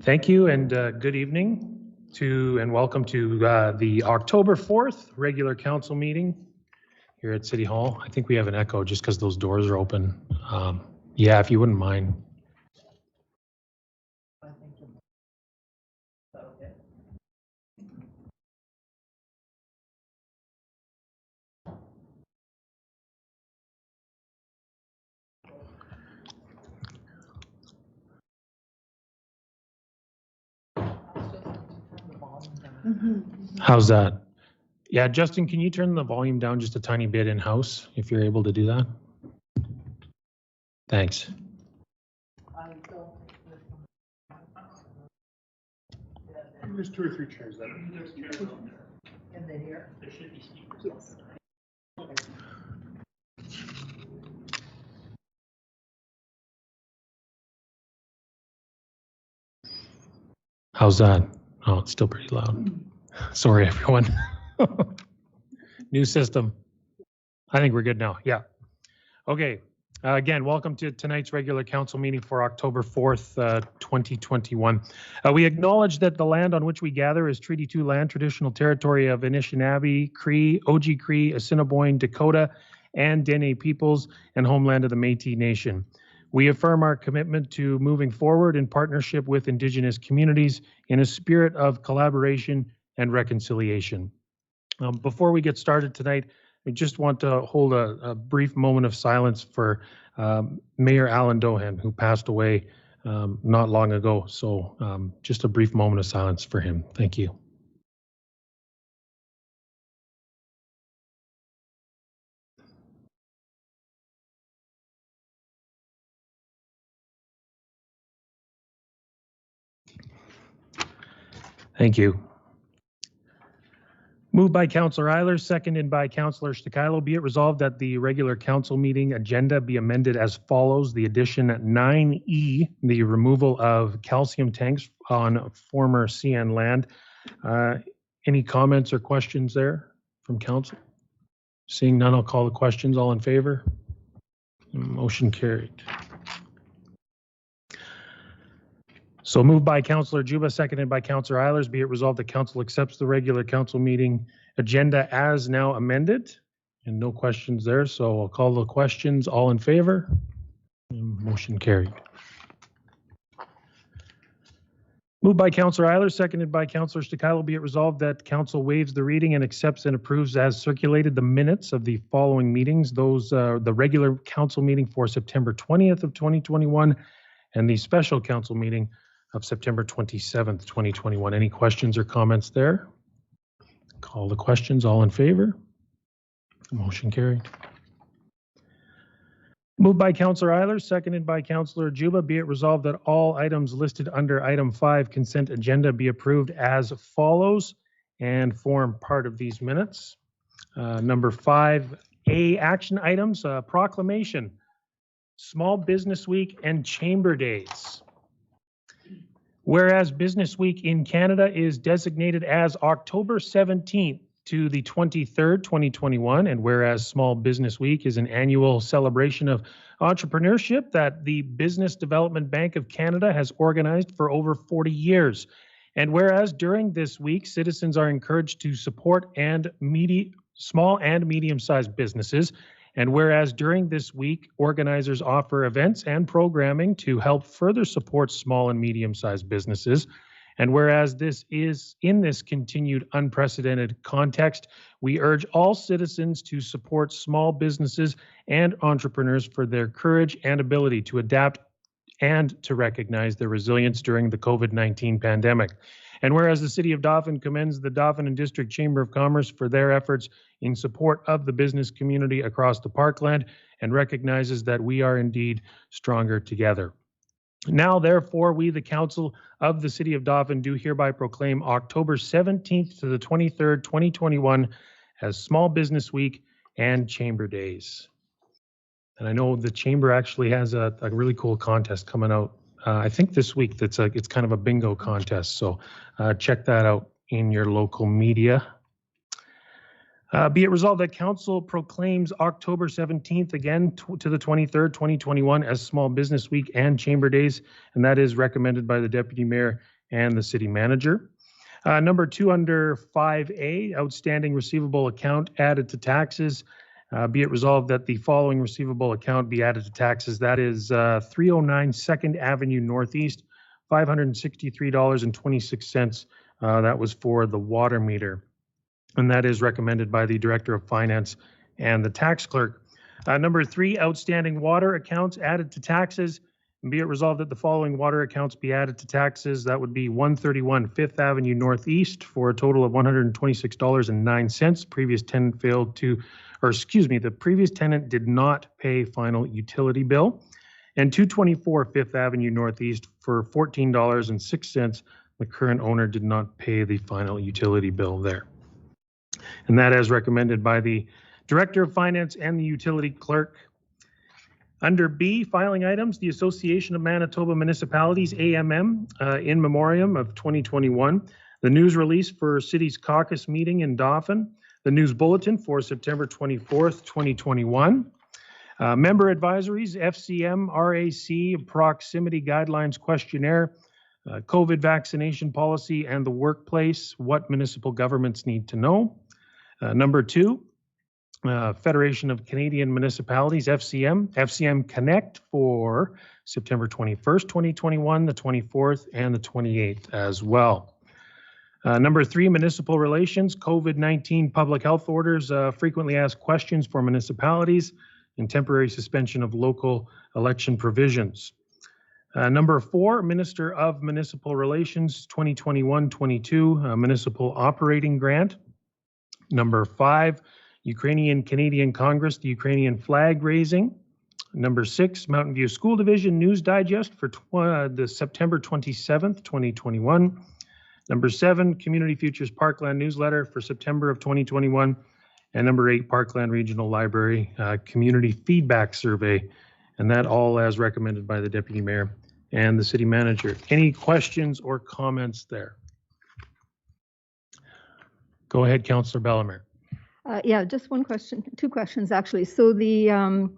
Thank you, and good evening to and welcome to the October 4th regular council meeting here at City Hall. I think we have an echo just because those doors are open. Yeah, if you wouldn't mind. How's that? Yeah, Justin, can you turn the volume down just a tiny bit in-house if you're able to do that? Thanks. There's 2 or 3 chairs there. There's chairs over there. And then here? There should be speakers. How's that? Oh, it's still pretty loud. Sorry, everyone. New system. I think we're good now. Yeah. Okay. Again, welcome to tonight's regular council meeting for October 4th, 2021. We acknowledge that the land on which we gather is Treaty 2 land, traditional territory of Anishinaabe, Cree, Oji-Cree, Assiniboine, Dakota, and Dene peoples, and homeland of the Métis Nation. We affirm our commitment to moving forward in partnership with Indigenous communities in a spirit of collaboration and reconciliation. Before we get started tonight, I just want to hold a brief moment of silence for Mayor Alan Dauphin, who passed away not long ago. So just a brief moment of silence for him. Thank you. Thank you. Moved by Councillor Eilers, seconded by Councillor Stakilo. Be it resolved that the regular council meeting agenda be amended as follows. The addition 9E, the removal of calcium tanks on former CN land. Any comments or questions there from council? Seeing none, I'll call the questions. All in favor? Motion carried. So moved by Councillor Juba, seconded by Councillor Eilers. Be it resolved that council accepts the regular council meeting agenda as now amended. And no questions there, so I'll call the questions. All in favor? Motion carried. Moved by Councillor Eilers, seconded by Councillor Stakilo. Be it resolved that council waives the reading and accepts and approves as circulated the minutes of the following meetings. Those the regular council meeting for September 20th of 2021 and the special council meeting of September 27th, 2021. Any questions or comments there? Call the questions. All in favor? Motion carried. Moved by Councillor Eilers, seconded by Councillor Juba. Be it resolved that all items listed under item 5 consent agenda be approved as follows and form part of these minutes. Number 5A, action items, proclamation, Small Business Week and Chamber Days. Whereas Business Week in Canada is designated as October 17th to the 23rd, 2021, and whereas Small Business Week is an annual celebration of entrepreneurship that the Business Development Bank of Canada has organized for over 40 years. And whereas during this week, citizens are encouraged to support small and medium-sized businesses. And whereas during this week, organizers offer events and programming to help further support small and medium-sized businesses. And whereas this is in this continued unprecedented context, we urge all citizens to support small businesses and entrepreneurs for their courage and ability to adapt and to recognize their resilience during the COVID-19 pandemic. And whereas the City of Dauphin commends the Dauphin and District Chamber of Commerce for their efforts in support of the business community across the Parkland and recognizes that we are indeed stronger together. Now, therefore, we, the Council of the City of Dauphin, do hereby proclaim October 17th to the 23rd, 2021 as Small Business Week and Chamber Days. And I know the Chamber actually has a really cool contest coming out. I think this week it's kind of a bingo contest, so check that out in your local media. Be it resolved that Council proclaims October 17th again to the 23rd, 2021 as Small Business Week and Chamber Days, and that is recommended by the Deputy Mayor and the city manager. Number 2 under 5A, outstanding receivable account added to taxes. Be it resolved that the following receivable account be added to taxes. That is 309 2nd Avenue Northeast, $563.26. That was for the water meter. And that is recommended by the Director of Finance and the tax clerk. Number 3, outstanding water accounts added to taxes. And be it resolved that the following water accounts be added to taxes. That would be 131 5th Avenue Northeast for a total of $126.09. Previous tenant failed to, or excuse me, the previous tenant did not pay final utility bill. And 224 5th Avenue Northeast for $14.06. The current owner did not pay the final utility bill there. And that as recommended by the Director of Finance and the utility clerk. Under B, filing items, the Association of Manitoba Municipalities, AMM, in memoriam of 2021, the news release for City's caucus meeting in Dauphin, the news bulletin for September 24th, 2021, member advisories, FCM, RAC, proximity guidelines questionnaire, COVID vaccination policy and the workplace, what municipal governments need to know. Number 2, Federation of Canadian Municipalities, FCM, FCM Connect for September 21st, 2021, the 24th, and the 28th as well. Number 3, municipal relations, COVID-19 public health orders, frequently asked questions for municipalities, and temporary suspension of local election provisions. Number 4, Minister of Municipal Relations, 2021-22, municipal operating grant. Number 5, Ukrainian Canadian Congress, the Ukrainian flag raising. Number 6, Mountain View School Division News Digest for the September 27th, 2021. Number 7, Community Futures Parkland newsletter for September of 2021. And number 8, Parkland Regional Library Community Feedback Survey. And that all as recommended by the Deputy Mayor and the City Manager. Any questions or comments there? Go ahead, Councillor Bellemare. Yeah, just one question, 2 questions actually. So the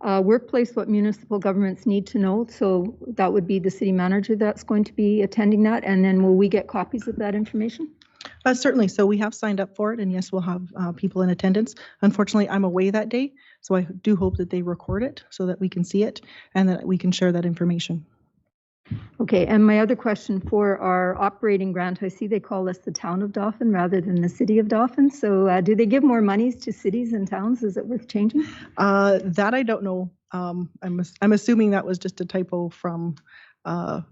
workplace, what municipal governments need to know, so that would be the city manager that's going to be attending that, and then will we get copies of that information? Certainly. So we have signed up for it, and yes, we'll have people in attendance. Unfortunately, I'm away that day, so I do hope that they record it so that we can see it and that we can share that information. Okay, and my other question for our operating grant, I see they call us the town of Dauphin rather than the city of Dauphin. So do they give more monies to cities and towns? Is it worth changing? That I don't know. I'm assuming that was just a typo from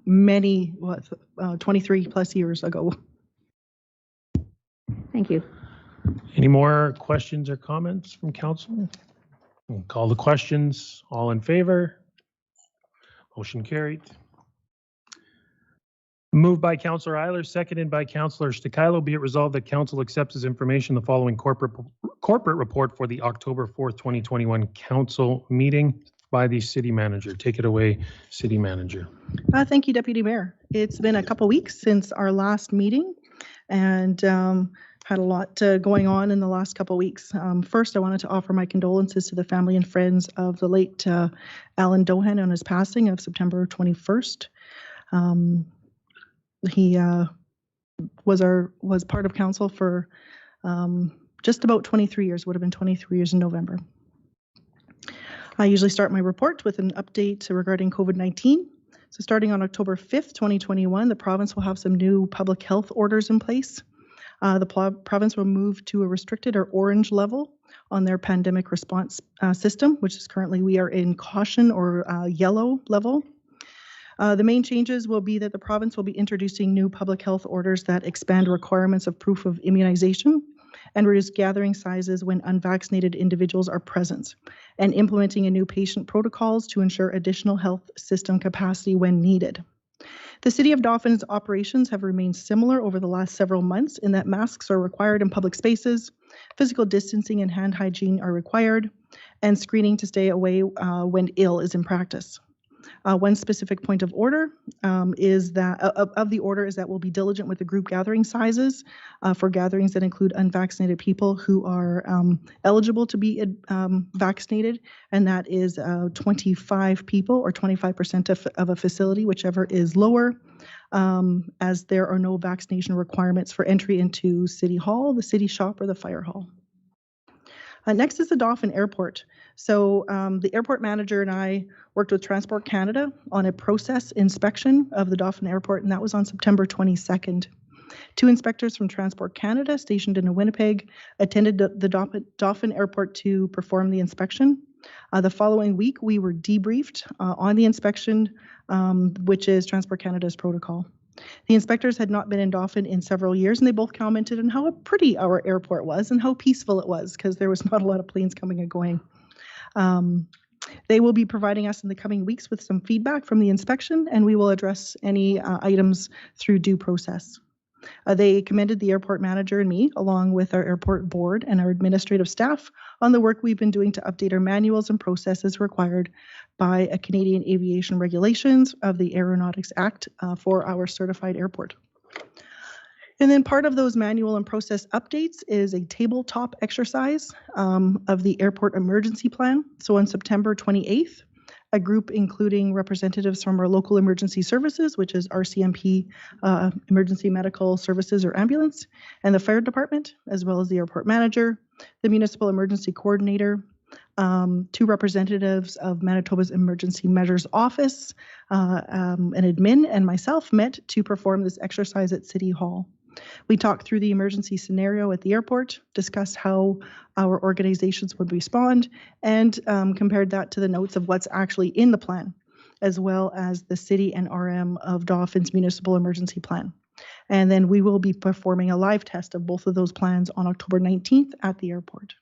many, 23 plus years ago. Thank you. Any more questions or comments from council? We'll call the questions. All in favor? Motion carried. Moved by Councillor Eiler, seconded by Councillor Stikilo. Be it resolved that council accepts as information the following corporate report for the October 4th, 2021 council meeting by the city manager. Take it away, city manager. Thank you, Deputy Mayor. It's been a couple weeks since our last meeting, and had a lot going on in the last couple weeks. First, I wanted to offer my condolences to the family and friends of the late Alan Dauphin on his passing of September 21st. He was part of council for just about 23 years, would have been 23 years in November. I usually start my report with an update regarding COVID-19. So starting on October 5th, 2021, the province will have some new public health orders in place. The province will move to a restricted or orange level on their pandemic response system, which is currently we are in caution or yellow level. The main changes will be that the province will be introducing new public health orders that expand requirements of proof of immunization and reduce gathering sizes when unvaccinated individuals are present, and implementing a new patient protocols to ensure additional health system capacity when needed. The City of Dauphin's operations have remained similar over the last several months in that masks are required in public spaces, physical distancing and hand hygiene are required, and screening to stay away when ill is in practice. One specific point of order is that of the order is that we'll be diligent with the group gathering sizes for gatherings that include unvaccinated people who are eligible to be vaccinated, and that is 25 people or 25% of a facility, whichever is lower. as there are no vaccination requirements for entry into City Hall, the City Shop, or the Fire Hall. Next is the Dauphin Airport. So the airport manager and I worked with Transport Canada on a process inspection of the Dauphin Airport, and that was on September 22nd. 2 inspectors from Transport Canada stationed in Winnipeg attended the Dauphin Airport to perform the inspection. The following week, we were debriefed on the inspection, which is Transport Canada's protocol. The inspectors had not been in Dauphin in several years, and they both commented on how pretty our airport was and how peaceful it was, because there was not a lot of planes coming and going. They will be providing us in the coming weeks with some feedback from the inspection, and we will address any items through due process. They commended the airport manager and me, along with our airport board and our administrative staff, on the work we've been doing to update our manuals and processes required by Canadian aviation regulations of the Aeronautics Act for our certified airport. And then part of those manual and process updates is a tabletop exercise of the airport emergency plan. So on September 28th, a group including representatives from our local emergency services, which is RCMP, Emergency Medical Services or Ambulance, and the fire department, as well as the airport manager, the municipal emergency coordinator, 2 representatives of Manitoba's Emergency Measures Office, an admin, and myself met to perform this exercise at City Hall. We talked through the emergency scenario at the airport, discussed how our organizations would respond, and compared that to the notes of what's actually in the plan, as well as the city and RM of Dauphin's municipal emergency plan. And then we will be performing a live test of both of those plans on October 19th at the airport.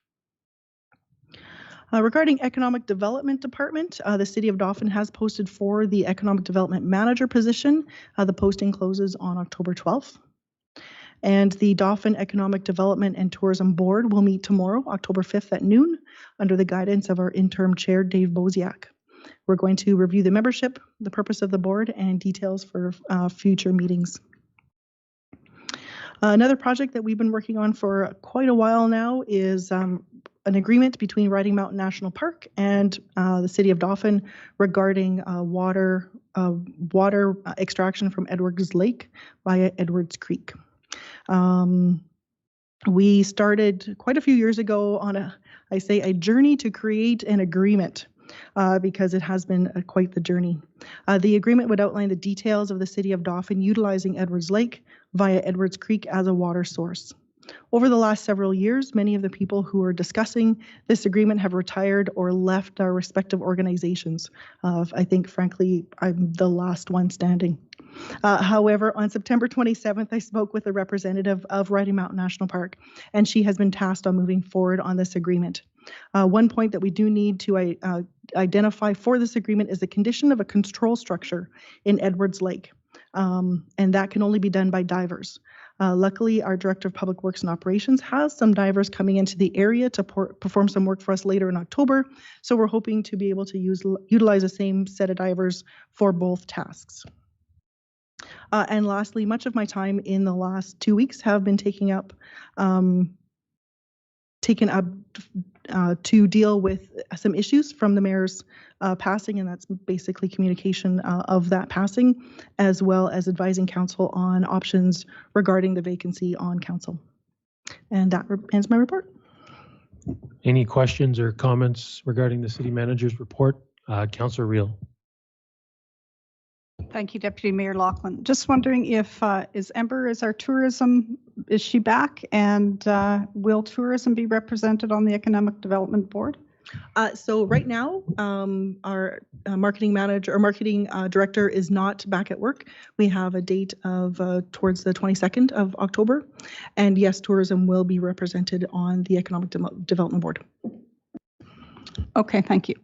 Regarding Economic Development Department, the City of Dauphin has posted for the Economic Development Manager position. The posting closes on October 12th. And the Dauphin Economic Development and Tourism Board will meet tomorrow, October 5th at noon, under the guidance of our interim chair, Dave Boziak. We're going to review the membership, the purpose of the board, and details for future meetings. Another project that we've been working on for quite a while now is an agreement between Riding Mountain National Park and the City of Dauphin regarding water extraction from Edwards Lake via Edwards Creek. We started quite a few years ago on a journey to create an agreement because it has been quite the journey. The agreement would outline the details of the City of Dauphin utilizing Edwards Lake via Edwards Creek as a water source. Over the last several years, many of the people who are discussing this agreement have retired or left our respective organizations. I think, frankly, I'm the last one standing. However, on September 27th, I spoke with a representative of Riding Mountain National Park, and she has been tasked on moving forward on this agreement. One point that we do need to identify for this agreement is the condition of a control structure in Edwards Lake, and that can only be done by divers. Luckily, our Director of Public Works and Operations has some divers coming into the area to perform some work for us later in October, so we're hoping to be able to utilize the same set of divers for both tasks. And lastly, much of my time in the last 2 weeks have been taken up to deal with some issues from the mayor's passing, and that's basically communication of that passing, as well as advising council on options regarding the vacancy on council. And that ends my report. Any questions or comments regarding the city manager's report? Councillor Reel. Thank you, Deputy Mayor Loughlin. Just wondering if is our tourism, is she back, and will tourism be represented on the Economic Development Board? So right now, our marketing manager or marketing director is not back at work. We have a date of towards the 22nd of October, and yes, tourism will be represented on the Economic Development Board. Okay, thank you.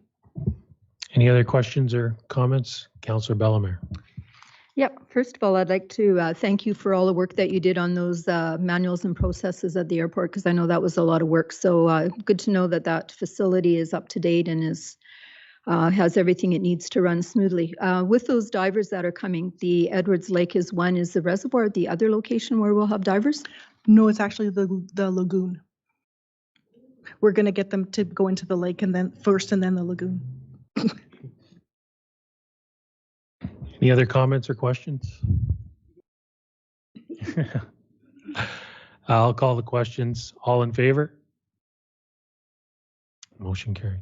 Any other questions or comments? Councillor Bellemare. Yeah, first of all, I'd like to thank you for all the work that you did on those manuals and processes at the airport, because I know that was a lot of work. So good to know that that facility is up to date and is has everything it needs to run smoothly. With those divers that are coming, the Edwards Lake is one. Is the reservoir the other location where we'll have divers? No, it's actually the lagoon. We're going to get them to go into the lake and then the lagoon. Any other comments or questions? I'll call the questions. All in favor? Motion carried.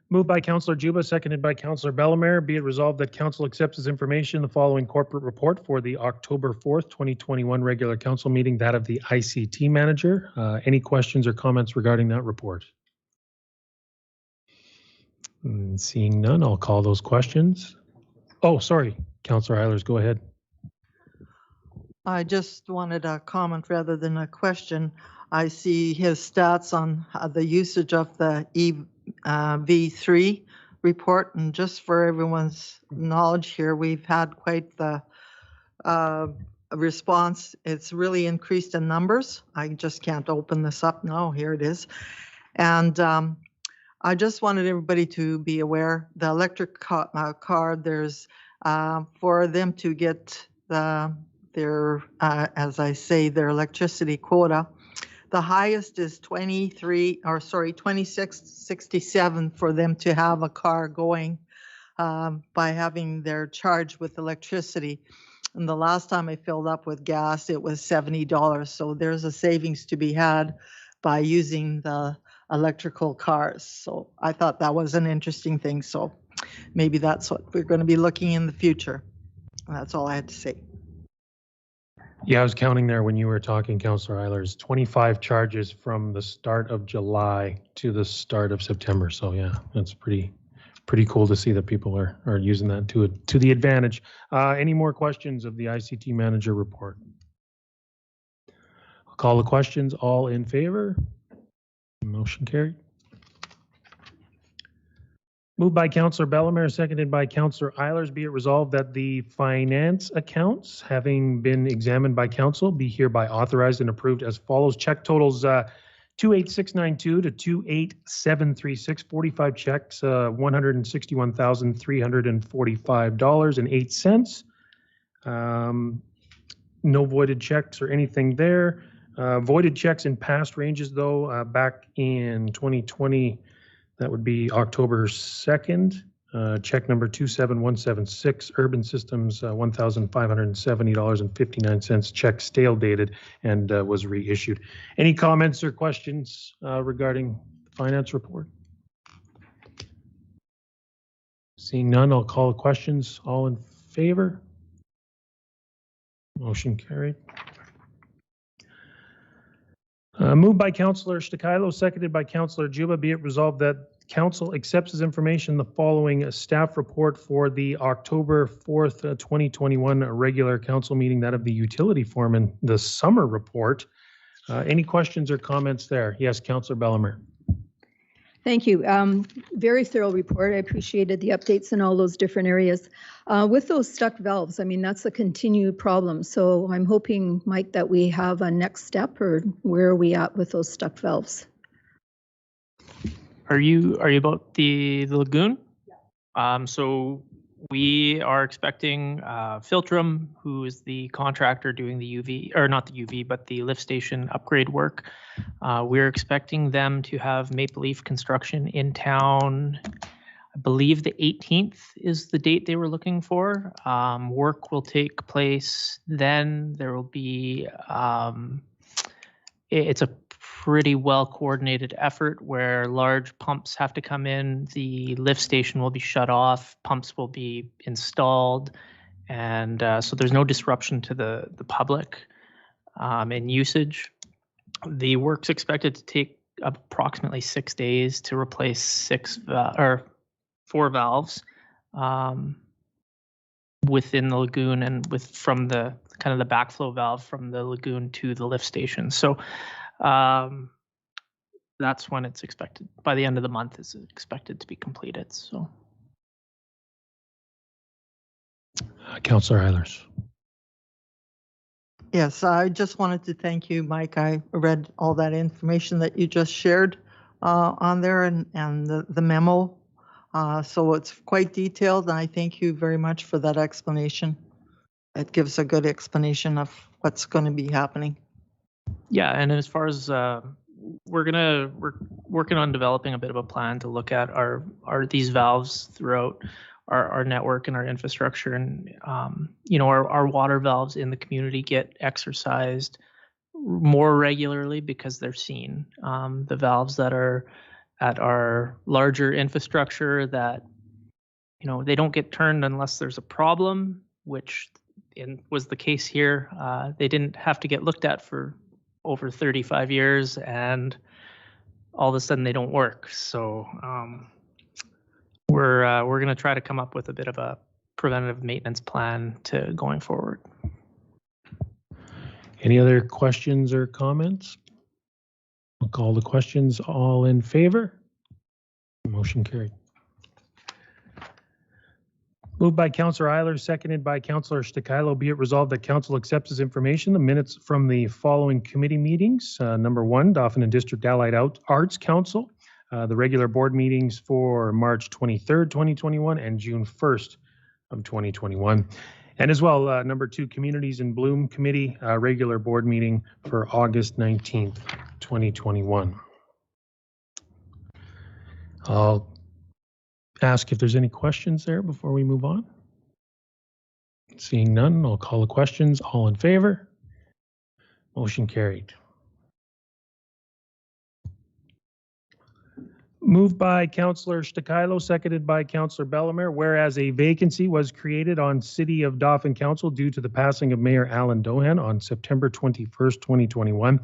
Moved by Councillor Juba, seconded by Councillor Bellemare. Be it resolved that Council accepts as information the following corporate report for the October 4th, 2021 regular Council meeting, that of the ICT manager. Any questions or comments regarding that report? Seeing none, I'll call those questions. Oh, sorry, Councillor Eilers, go ahead. I just wanted a comment rather than a question. I see his stats on the usage of the V3 report, and just for everyone's knowledge here, we've had quite the response. It's really increased in numbers. I just can't open this up now. Here it is. And I just wanted everybody to be aware, the electric car, there's for them to get their, as I say, their electricity quota. The highest is 2667 for them to have a car going by having their charge with electricity. And the last time I filled up with gas, it was $70. So there's a savings to be had by using the electrical cars. So I thought that was an interesting thing. So maybe that's what we're going to be looking in the future. That's all I had to say. Yeah, I was counting there when you were talking, Councillor Eilers, 25 charges from the start of July to the start of September. So yeah, that's pretty cool to see that people are using that to the advantage. Any more questions of the ICT manager report? I'll call the questions. All in favor? Motion carried. Moved by Councillor Bellemare, seconded by Councillor Eilers. Be it resolved that the finance accounts, having been examined by Council, be hereby authorized and approved as follows. Check totals 28692 to 28736, 45 checks, $161,345.08. No voided checks or anything there. Voided checks in past ranges, though, back in 2020, that would be October 2nd. Check number 27176, Urban Systems, $1,570.59. Check stale dated and was reissued. Any comments or questions regarding the finance report? Seeing none, I'll call the questions. All in favor? Motion carried. Moved by Councillor Stakilo, seconded by Councillor Juba. Be it resolved that Council accepts as information the following staff report for the October 4th, 2021 regular Council meeting, that of the utility foreman, the summer report. Any questions or comments there? Yes, Councillor Bellemare. Thank you. Very thorough report. I appreciated the updates in all those different areas. With those stuck valves, I mean, that's a continued problem. So I'm hoping, Mike, that we have a next step, or where are we at with those stuck valves? Are you about the lagoon? Yeah. So we are expecting Filtrum, who is the contractor doing the UV, or not the UV, but the lift station upgrade work. We're expecting them to have Maple Leaf Construction in town. I believe the 18th is the date they were looking for. Work will take place then. There will be, it's a pretty well coordinated effort where large pumps have to come in, the lift station will be shut off, pumps will be installed, and so there's no disruption to the public in usage. The work's expected to take approximately 6 days to replace 4 valves within the lagoon and from the kind of the backflow valve from the lagoon to the lift station. So that's when it's expected. By the end of the month, is expected to be completed. So, Councillor Eilers. Yes, I just wanted to thank you, Mike. I read all that information that you just shared on there and the memo. So it's quite detailed, and I thank you very much for that explanation. It gives a good explanation of what's going to be happening. Yeah, and as far as we're working on developing a bit of a plan to look at are these valves throughout our network and our infrastructure, and you know, our water valves in the community get exercised more regularly because they're seen. The valves that are at our larger infrastructure that, you know, they don't get turned unless there's a problem, which was the case here. They didn't have to get looked at for over 35 years, and all of a sudden they don't work. So we're going to try to come up with a bit of a preventative maintenance plan to going forward. Any other questions or comments? I'll call the questions. All in favor? Motion carried. Moved by Councillor Eiler, seconded by Councillor Stakilo. Be it resolved that Council accepts as information the minutes from the following committee meetings. Number 1, Dauphin and District Allied Arts Council. The regular board meetings for March 23rd, 2021 and June 1st of 2021. And as well, number 2, Communities in Bloom Committee, regular board meeting for August 19th, 2021. I'll ask if there's any questions there before we move on. Seeing none, I'll call the questions. All in favor? Motion carried. Moved by Councillor Stakilo, seconded by Councillor Bellemare, whereas a vacancy was created on City of Dauphin Council due to the passing of Mayor Alan Dauphin on September 21st, 2021.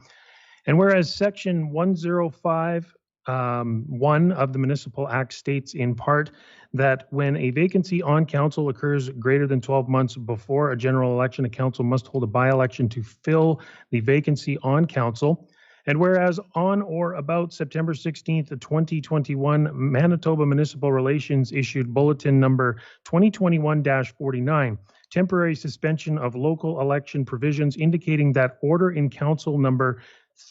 And whereas Section 105 1 of the Municipal Act states in part that when a vacancy on council occurs greater than 12 months before a general election, a council must hold a by-election to fill the vacancy on council. And whereas on or about September 16th, 2021, Manitoba Municipal Relations issued bulletin number 2021-49, temporary suspension of local election provisions indicating that order in council number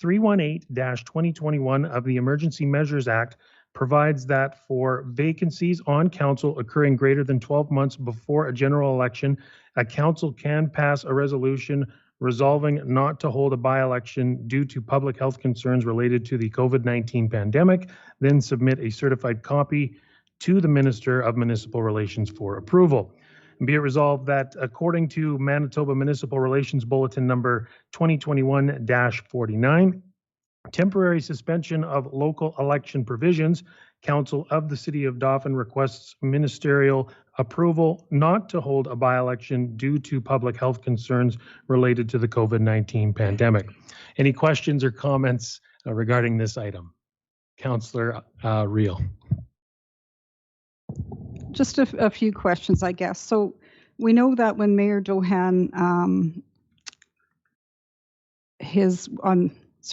318-2021 of the Emergency Measures Act provides that for vacancies on council occurring greater than 12 months before a general election, a council can pass a resolution resolving not to hold a by-election due to public health concerns related to the COVID-19 pandemic, then submit a certified copy to the Minister of Municipal Relations for approval. And be it resolved that according to Manitoba Municipal Relations Bulletin number 2021-49, temporary suspension of local election provisions, Council of the City of Dauphin requests ministerial approval not to hold a by-election due to public health concerns related to the COVID-19 pandemic. Any questions or comments regarding this item? Councillor Reel. Just a few questions, I guess. So we know that when Mayor Dauphin, on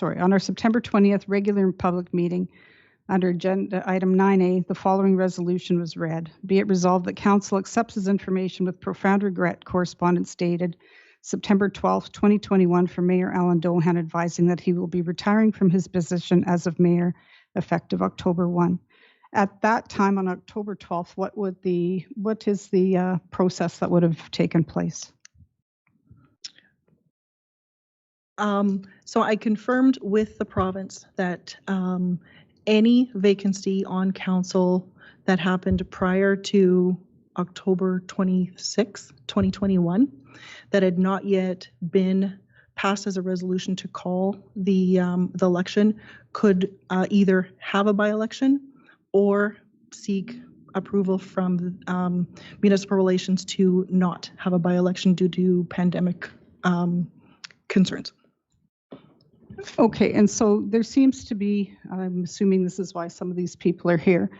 our September 20th regular public meeting, under agenda item 9A, the following resolution was read. Be it resolved that council accepts as information with profound regret correspondence dated September 12th, 2021 from Mayor Alan Dauphin advising that he will be retiring from his position as of mayor effective October 1. At that time on October 12th, what is the process that would have taken place? So I confirmed with the province that any vacancy on council that happened prior to October 26, 2021, that had not yet been passed as a resolution to call the election could either have a by-election or seek approval from municipal relations to not have a by-election due to pandemic concerns. Okay, and so there seems to be, I'm assuming this is why some of these people are here,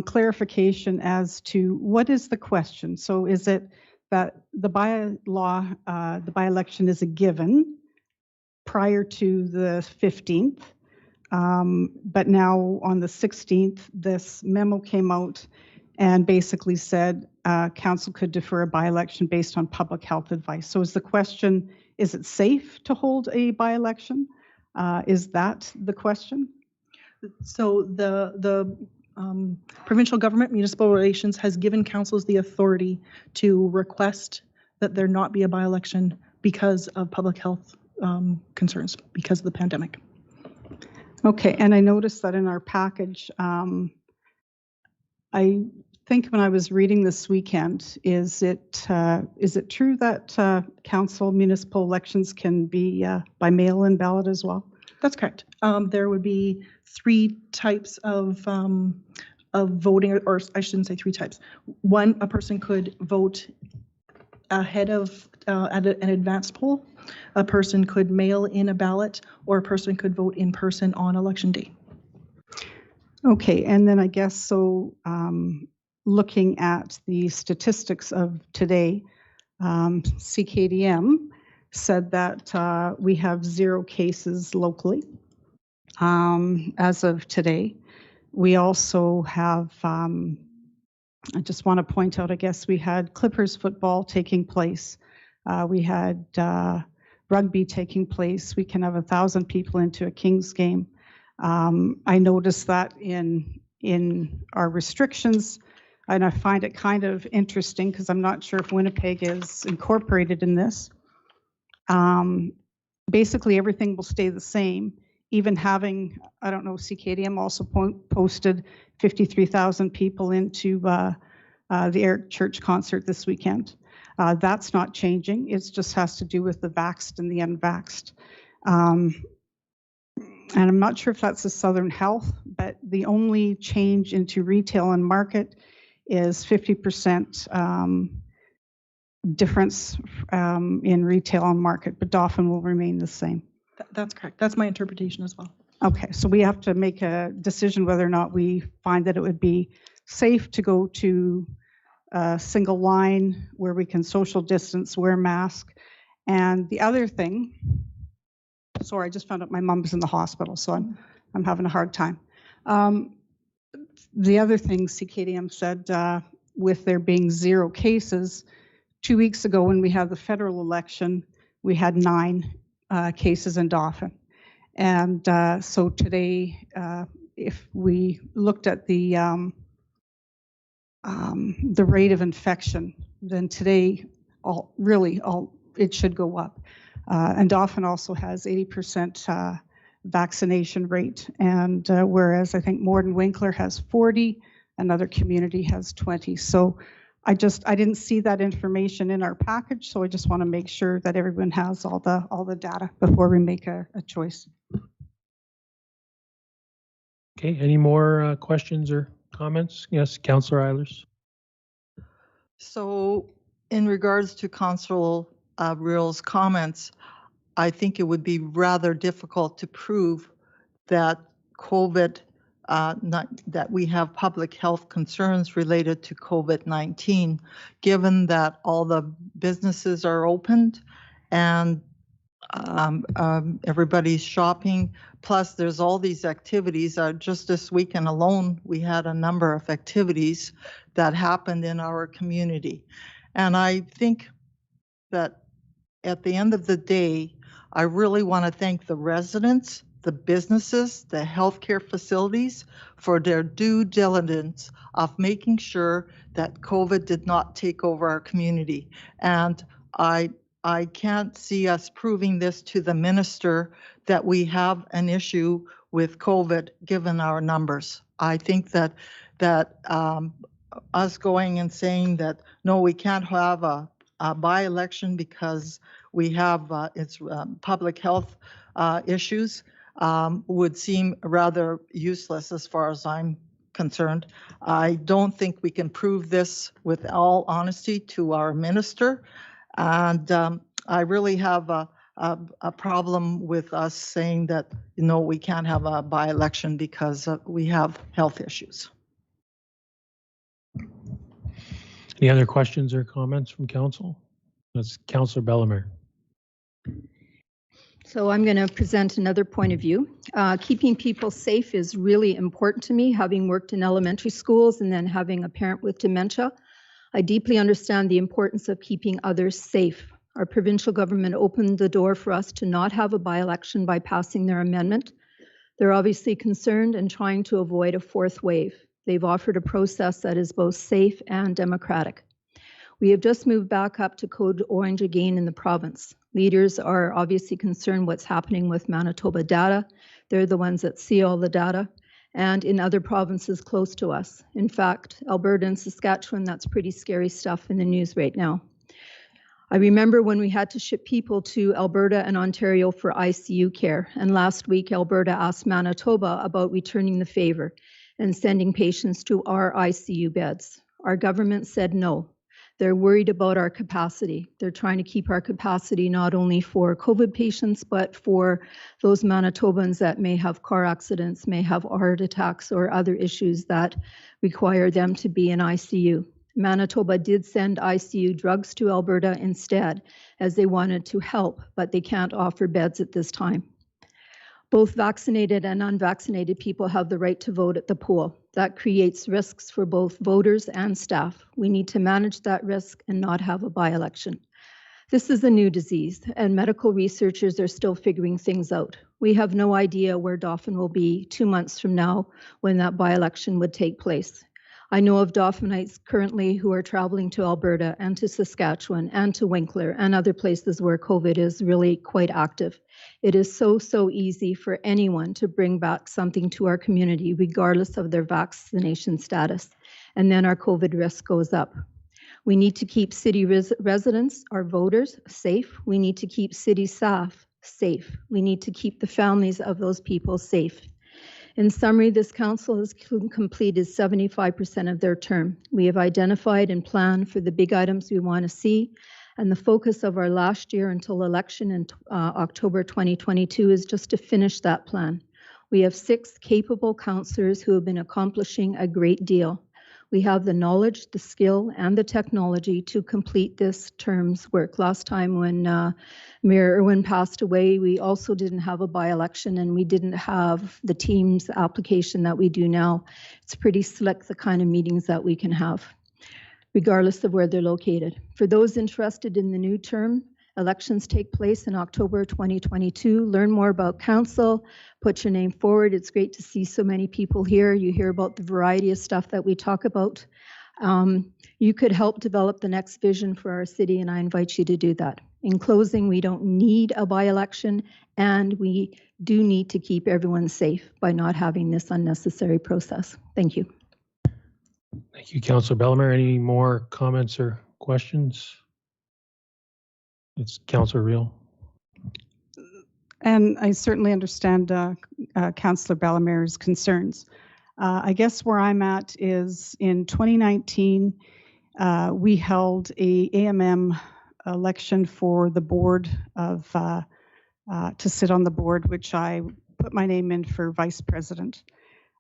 clarification as to what is the question. So is it that the by-law, the by-election is a given prior to the 15th, but now on the 16th, this memo came out and basically said council could defer a by-election based on public health advice. So is the question, is it safe to hold a by-election? Is that the question? So the provincial government, municipal relations, has given councils the authority to request that there not be a by-election because of public health concerns, because of the pandemic. Okay, and I noticed that in our package, I think when I was reading this weekend, is it true that council municipal elections can be by mail-in ballot as well? That's correct. There would be 3 types of voting, or I shouldn't say 3 types. One, a person could vote ahead of at an advanced poll. A person could mail in a ballot, or a person could vote in person on election day. Okay, and then I guess so. Looking at the statistics of today, CKDM said that we have 0 cases locally as of today. We also have, I just want to point out, I guess we had Clippers football taking place. We had rugby taking place. We can have 1,000 people into a Kings game. I noticed that in our restrictions, and I find it kind of interesting because I'm not sure if Winnipeg is incorporated in this. Basically, everything will stay the same. Even having, I don't know, CKDM also posted 53,000 people into the Eric Church concert this weekend. That's not changing. It just has to do with the vaxxed and the unvaxxed. And I'm not sure if that's the Southern Health, but the only change into retail and market is 50% difference in retail and market, but Dauphin will remain the same. That's correct. That's my interpretation as well. Okay, so we have to make a decision whether or not we find that it would be safe to go to a single line where we can social distance, wear a mask. And the other thing, sorry, I just found out my mom's in the hospital, so I'm having a hard time. The other thing CKDM said, with there being 0 cases, 2 weeks ago when we had the federal election, we had 9 cases in Dauphin. And so today, if we looked at the rate of infection, then today, it should go up. And Dauphin also has 80% vaccination rate, and whereas I think Morden Winkler has 40, another community has 20. So I didn't see that information in our package, so I just want to make sure that everyone has all the data before we make a choice. Okay, any more questions or comments? Yes, Councillor Eilers. So in regards to Councillor Real's comments, I think it would be rather difficult to prove that COVID, that we have public health concerns related to COVID-19, given that all the businesses are opened and everybody's shopping. Plus, there's all these activities. Just this weekend alone, we had a number of activities that happened in our community. And I think that at the end of the day, I really want to thank the residents, the businesses, the healthcare facilities for their due diligence of making sure that COVID did not take over our community. And I can't see us proving this to the minister that we have an issue with COVID given our numbers. I think that us going and saying that, no, we can't have a by-election because we have public health issues would seem rather useless as far as I'm concerned. I don't think we can prove this with all honesty to our minister. And I really have a problem with us saying that, we can't have a by-election because we have health issues. Any other questions or comments from council? That's Councillor Bellemare. So I'm going to present another point of view. Keeping people safe is really important to me, having worked in elementary schools and then having a parent with dementia. I deeply understand the importance of keeping others safe. Our provincial government opened the door for us to not have a by-election by passing their amendment. They're obviously concerned and trying to avoid a 4th wave. They've offered a process that is both safe and democratic. We have just moved back up to Code Orange again in the province. Leaders are obviously concerned what's happening with Manitoba data. They're the ones that see all the data. and in other provinces close to us. In fact, Alberta and Saskatchewan, that's pretty scary stuff in the news right now. I remember when we had to ship people to Alberta and Ontario for ICU care, and last week Alberta asked Manitoba about returning the favor and sending patients to our ICU beds. Our government said no. They're worried about our capacity. They're trying to keep our capacity not only for COVID patients, but for those Manitobans that may have car accidents, may have heart attacks or other issues that require them to be in ICU. Manitoba did send ICU drugs to Alberta instead, as they wanted to help, but they can't offer beds at this time. Both vaccinated and unvaccinated people have the right to vote at the poll. That creates risks for both voters and staff. We need to manage that risk and not have a by-election. This is a new disease, and medical researchers are still figuring things out. We have no idea where Dauphin will be 2 months from now when that by-election would take place. I know of Dauphinites currently who are traveling to Alberta and to Saskatchewan and to Winkler and other places where COVID is really quite active. It is so easy for anyone to bring back something to our community, regardless of their vaccination status. And then our COVID risk goes up. We need to keep city residents, our voters, safe. We need to keep city staff safe. We need to keep the families of those people safe. In summary, this council has completed 75% of their term. We have identified and planned for the big items we want to see, and the focus of our last year until election in October 2022 is just to finish that plan. We have 6 capable councillors who have been accomplishing a great deal. We have the knowledge, the skill, and the technology to complete this term's work. Last time when Mayor Irwin passed away, we also didn't have a by-election and we didn't have the team's application that we do now. It's pretty slick, the kind of meetings that we can have, regardless of where they're located. For those interested in the new term, elections take place in October 2022. Learn more about council, put your name forward. It's great to see so many people here. You hear about the variety of stuff that we talk about. You could help develop the next vision for our city, and I invite you to do that. In closing, we don't need a by-election, and we do need to keep everyone safe by not having this unnecessary process. Thank you. Thank you, Councillor Bellemare. Any more comments or questions? It's Councillor Reel. And I certainly understand Councillor Bellemare's concerns. I guess where I'm at is in 2019, we held a AMM election for the board of, to sit on the board, which I put my name in for vice president.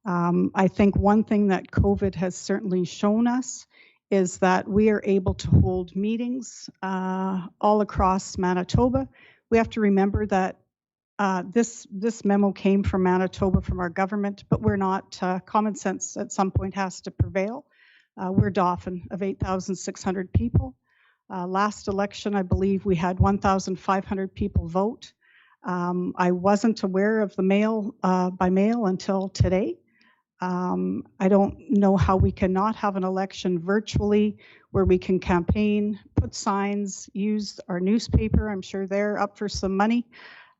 I think one thing that COVID has certainly shown us is that we are able to hold meetings all across Manitoba. We have to remember that this memo came from Manitoba, from our government, but we're not, common sense at some point has to prevail. We're Dauphin of 8,600 people. Last election, I believe we had 1,500 people vote. I wasn't aware of the mail by mail until today. I don't know how we cannot have an election virtually where we can campaign, put signs, use our newspaper. I'm sure they're up for some money.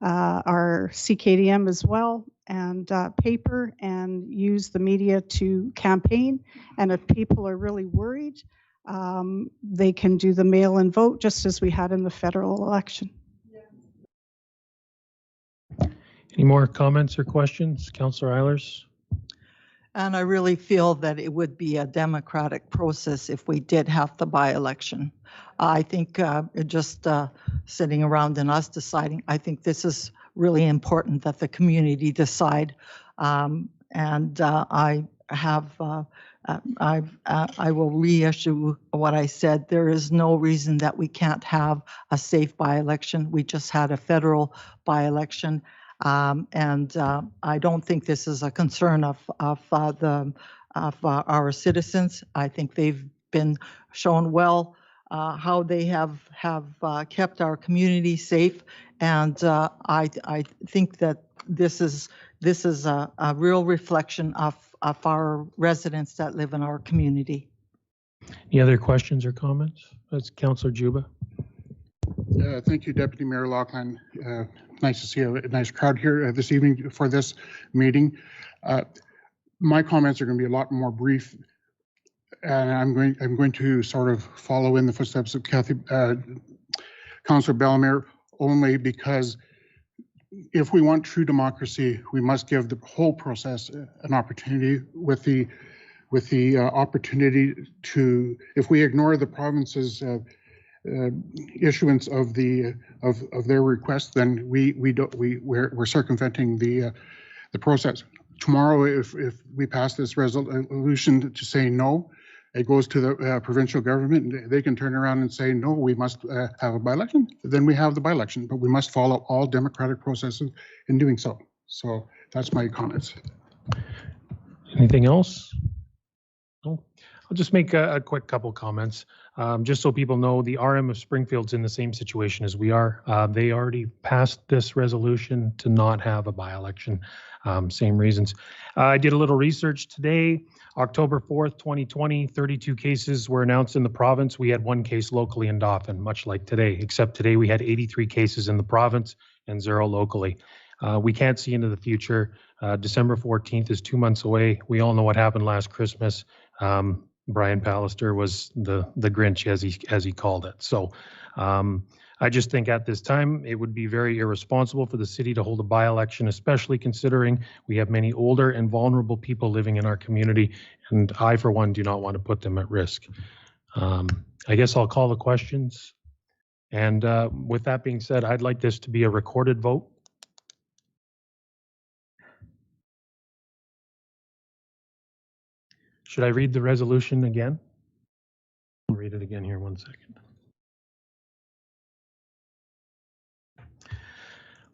Our CKDM as well, and paper, and use the media to campaign. And if people are really worried, they can do the mail-in vote just as we had in the federal election. Any more comments or questions? Councillor Eilers? And I really feel that it would be a democratic process if we did have the by-election. I think just sitting around and us deciding, I think this is really important that the community decide. And I will reissue what I said. There is no reason that we can't have a safe by-election. We just had a federal by-election. And I don't think this is a concern of our citizens. I think they've been shown well how they have kept our community safe, and I think that this is a real reflection of our residents that live in our community. Any other questions or comments? That's Councillor Juba. Thank you, Deputy Mayor Loughlin. Nice to see a nice crowd here this evening for this meeting. My comments are going to be a lot more brief, and I'm going to sort of follow in the footsteps of Councillor Bellemare, only because if we want true democracy, we must give the whole process an opportunity with the opportunity to, if we ignore the province's issuance of their request, then we're circumventing the process. Tomorrow, if we pass this resolution to say no, it goes to the provincial government, and they can turn around and say, no, we must have a by-election. Then we have the by-election, but we must follow all democratic processes in doing so. So that's my comments. Anything else? No? I'll just make a quick couple comments. Just so people know, the RM of Springfield's in the same situation as we are. They already passed this resolution to not have a by-election, same reasons. I did a little research today. October 4th, 2020, 32 cases were announced in the province. We had 1 case locally in Dauphin, much like today, except today we had 83 cases in the province and 0 locally. We can't see into the future. December 14th is 2 months away. We all know what happened last Christmas. Brian Pallister was the Grinch, as he called it. So I just think at this time it would be very irresponsible for the city to hold a by-election, especially considering we have many older and vulnerable people living in our community, and I, for one, do not want to put them at risk. I guess I'll call the questions. And with that being said, I'd like this to be a recorded vote. Should I read the resolution again? I'll read it again here, 1 second.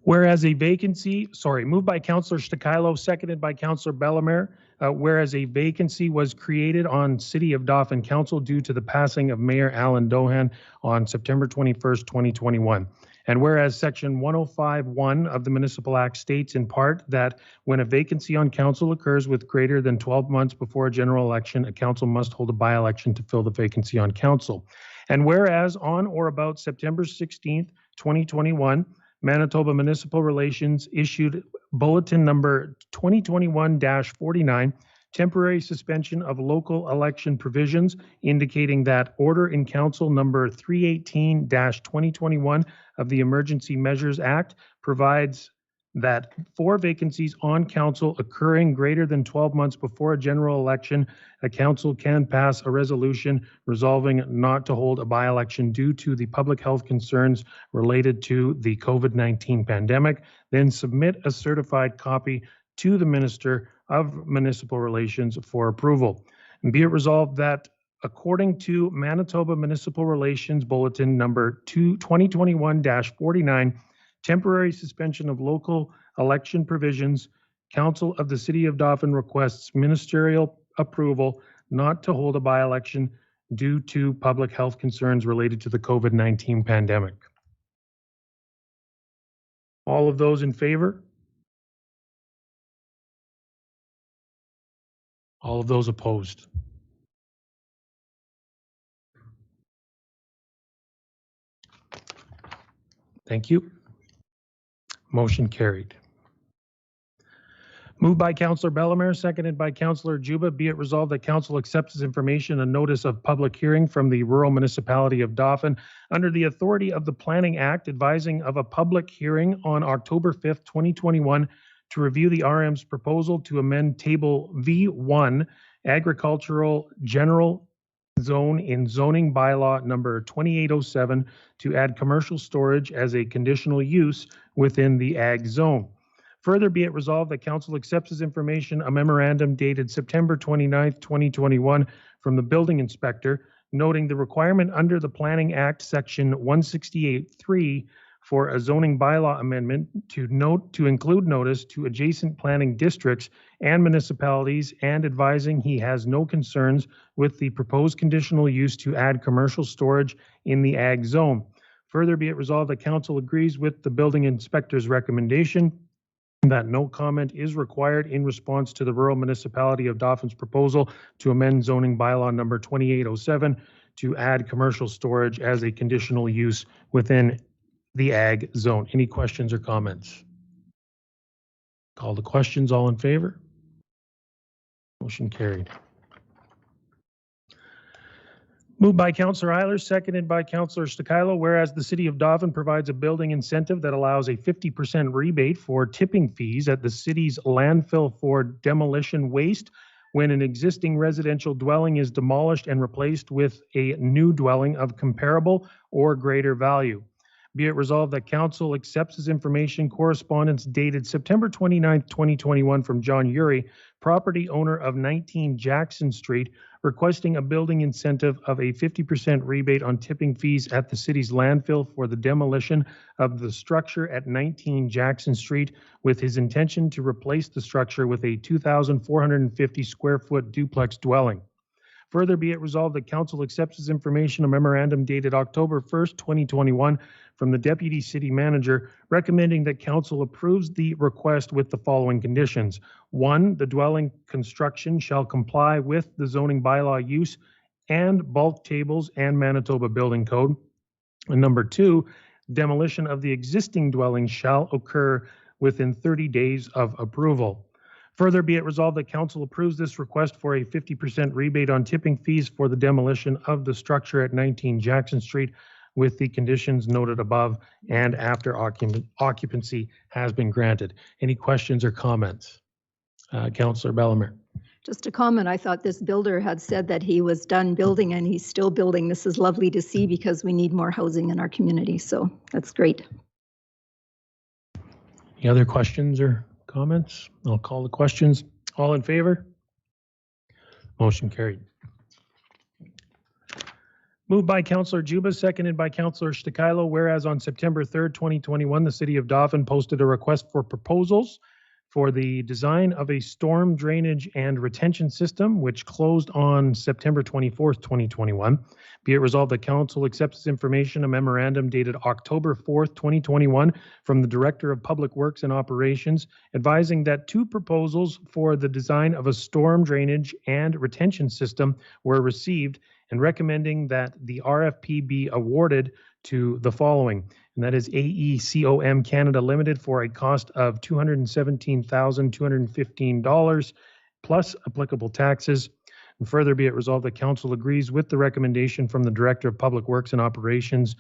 Whereas a vacancy, moved by Councillor Stakilo, seconded by Councillor Bellemare, whereas a vacancy was created on City of Dauphin Council due to the passing of Mayor Alan Dauphin on September 21st, 2021. And whereas Section 105(1) of the Municipal Act states in part that when a vacancy on council occurs with greater than 12 months before a general election, a council must hold a by-election to fill the vacancy on council. And whereas on or about September 16th, 2021, Manitoba Municipal Relations issued Bulletin Number 2021-49, temporary suspension of local election provisions, indicating that Order in Council Number 318-2021 of the Emergency Measures Act provides that for vacancies on council occurring greater than 12 months before a general election, a council can pass a resolution resolving not to hold a by-election due to the public health concerns related to the COVID-19 pandemic, then submit a certified copy to the Minister of Municipal Relations for approval. And be it resolved that according to Manitoba Municipal Relations Bulletin Number 2021-49, temporary suspension of local election provisions, Council of the City of Dauphin requests ministerial approval not to hold a by-election due to public health concerns related to the COVID-19 pandemic. All of those in favor? All of those opposed? Thank you. Motion carried. Moved by Councillor Bellemare, seconded by Councillor Juba. Be it resolved that Council accepts as information a notice of public hearing from the rural municipality of Dauphin under the authority of the Planning Act, advising of a public hearing on October 5th, 2021 to review the RM's proposal to amend Table V1, Agricultural General Zone in Zoning Bylaw Number 2807 to add commercial storage as a conditional use within the Ag Zone. Further, be it resolved that Council accepts as information a memorandum dated September 29th, 2021 from the Building Inspector, noting the requirement under the Planning Act Section 168(3) for a zoning bylaw amendment to include notice to adjacent planning districts and municipalities, and advising he has no concerns with the proposed conditional use to add commercial storage in the Ag Zone. Further, be it resolved that Council agrees with the Building Inspector's recommendation that no comment is required in response to the rural municipality of Dauphin's proposal to amend zoning bylaw number 2807 to add commercial storage as a conditional use within the Ag Zone. Any questions or comments? Call the questions. All in favor? Motion carried. Moved by Councillor Eilers, seconded by Councillor Stakilo, whereas the City of Dauphin provides a building incentive that allows a 50% rebate for tipping fees at the city's landfill for demolition waste when an existing residential dwelling is demolished and replaced with a new dwelling of comparable or greater value. Be it resolved that Council accepts as information correspondence dated September 29th, 2021 from John Uri, property owner of 19 Jackson Street, requesting a building incentive of a 50% rebate on tipping fees at the city's landfill for the demolition of the structure at 19 Jackson Street, with his intention to replace the structure with a 2,450 square foot duplex dwelling. Further, be it resolved that Council accepts as information a memorandum dated October 1st, 2021 from the Deputy City Manager recommending that Council approves the request with the following conditions. 1, the dwelling construction shall comply with the zoning bylaw use and bulk tables and Manitoba Building Code. And number 2, demolition of the existing dwelling shall occur within 30 days of approval. Further, be it resolved that Council approves this request for a 50% rebate on tipping fees for the demolition of the structure at 19 Jackson Street with the conditions noted above and after occupancy has been granted. Any questions or comments? Councillor Bellemare. Just a comment, I thought this builder had said that he was done building and he's still building. This is lovely to see because we need more housing in our community, so that's great. Any other questions or comments? I'll call the questions. All in favor? Motion carried. Moved by Councillor Juba, seconded by Councillor Stakilo, whereas on September 3rd, 2021, the City of Dauphin posted a request for proposals for the design of a storm drainage and retention system, which closed on September 24th, 2021. Be it resolved that Council accepts this information, a memorandum dated October 4th, 2021, from the Director of Public Works and Operations, advising that 2 proposals for the design of a storm drainage and retention system were received and recommending that the RFP be awarded to the following, and that is AECOM Canada Limited for a cost of $217,215 plus applicable taxes. And further, be it resolved that Council agrees with the recommendation from the Director of Public Works and Operations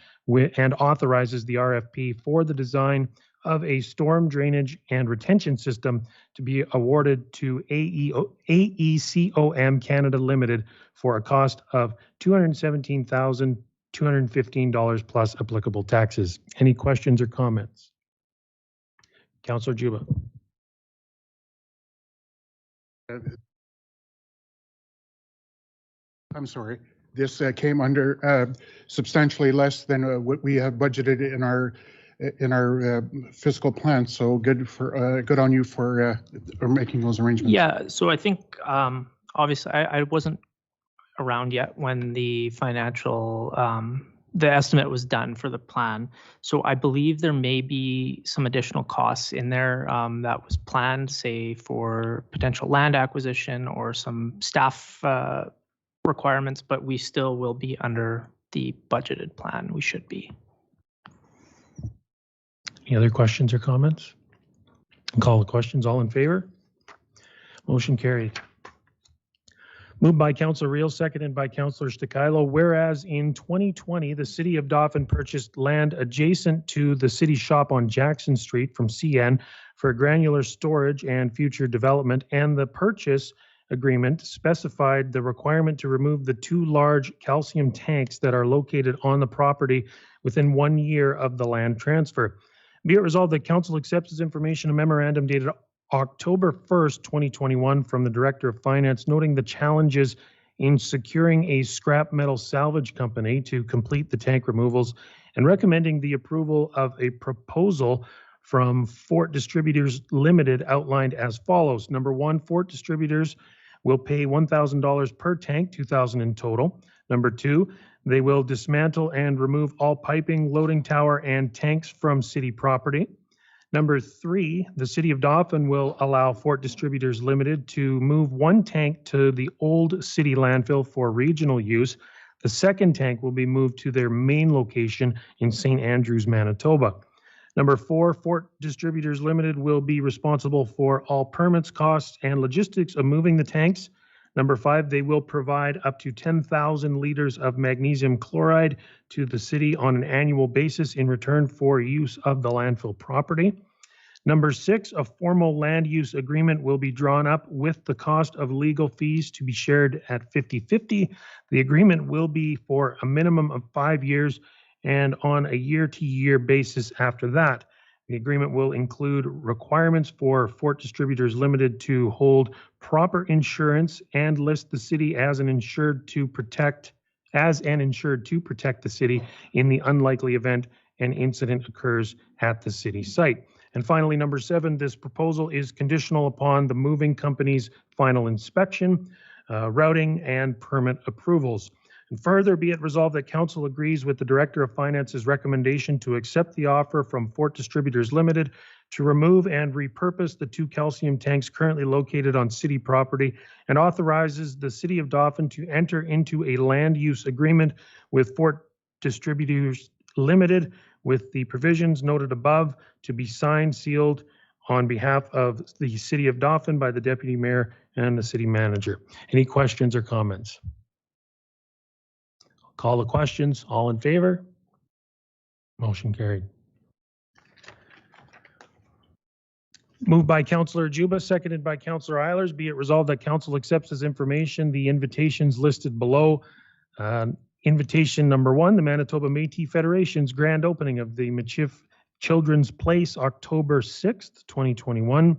and authorizes the RFP for the design of a storm drainage and retention system to be awarded to AECOM Canada Limited for a cost of $217,215 plus applicable taxes. Any questions or comments? Councillor Juba. I'm sorry. This came under substantially less than what we have budgeted in our fiscal plan. So good on you for making those arrangements. Yeah. So I think obviously I wasn't around yet when the financial the estimate was done for the plan. So I believe there may be some additional costs in there that was planned, say for potential land acquisition or some staff requirements, but we still will be under the budgeted plan. We should be. Any other questions or comments? I'll call the questions. All in favor? Motion carried. Moved by Councillor Reel, seconded by Councillor Stakilo, whereas in 2020, the City of Dauphin purchased land adjacent to the city shop on Jackson Street from CN for granular storage and future development, and the purchase agreement specified the requirement to remove the 2 large calcium tanks that are located on the property within 1 year of the land transfer. Be it resolved that Council accepts as information a memorandum dated October 1st, 2021 from the Director of Finance noting the challenges in securing a scrap metal salvage company to complete the tank removals and recommending the approval of a proposal from Fort Distributors Limited outlined as follows. Number 1, Fort Distributors will pay $1,000 per tank, $2,000 in total. Number 2, they will dismantle and remove all piping, loading tower, and tanks from city property. Number 3, the City of Dauphin will allow Fort Distributors Limited to move 1 tank to the old city landfill for regional use. The second tank will be moved to their main location in St. Andrews, Manitoba. Number 4, Fort Distributors Limited will be responsible for all permits, costs, and logistics of moving the tanks. Number 5, they will provide up to 10,000 liters of magnesium chloride to the city on an annual basis in return for use of the landfill property. Number 6, a formal land use agreement will be drawn up with the cost of legal fees to be shared at 50-50. The agreement will be for a minimum of 5 years and on a year-to-year basis after that. The agreement will include requirements for Fort Distributors Limited to hold proper insurance and list the city as an insured to protect the city in the unlikely event an incident occurs at the city site. And finally, number 7, this proposal is conditional upon the moving company's final inspection, routing, and permit approvals. And further, be it resolved that Council agrees with the Director of Finance's recommendation to accept the offer from Fort Distributors Limited to remove and repurpose the 2 calcium tanks currently located on city property, and authorizes the City of Dauphin to enter into a land use agreement with Fort Distributors Limited with the provisions noted above to be signed, sealed on behalf of the City of Dauphin by the Deputy Mayor and the City Manager. Any questions or comments? I'll call the questions. All in favor? Motion carried. Moved by Councillor Juba, seconded by Councillor Eilers. Be it resolved that Council accepts as information the invitations listed below. Invitation number 1, the Manitoba Métis Federation's grand opening of the Michif Children's Place, October 6th, 2021.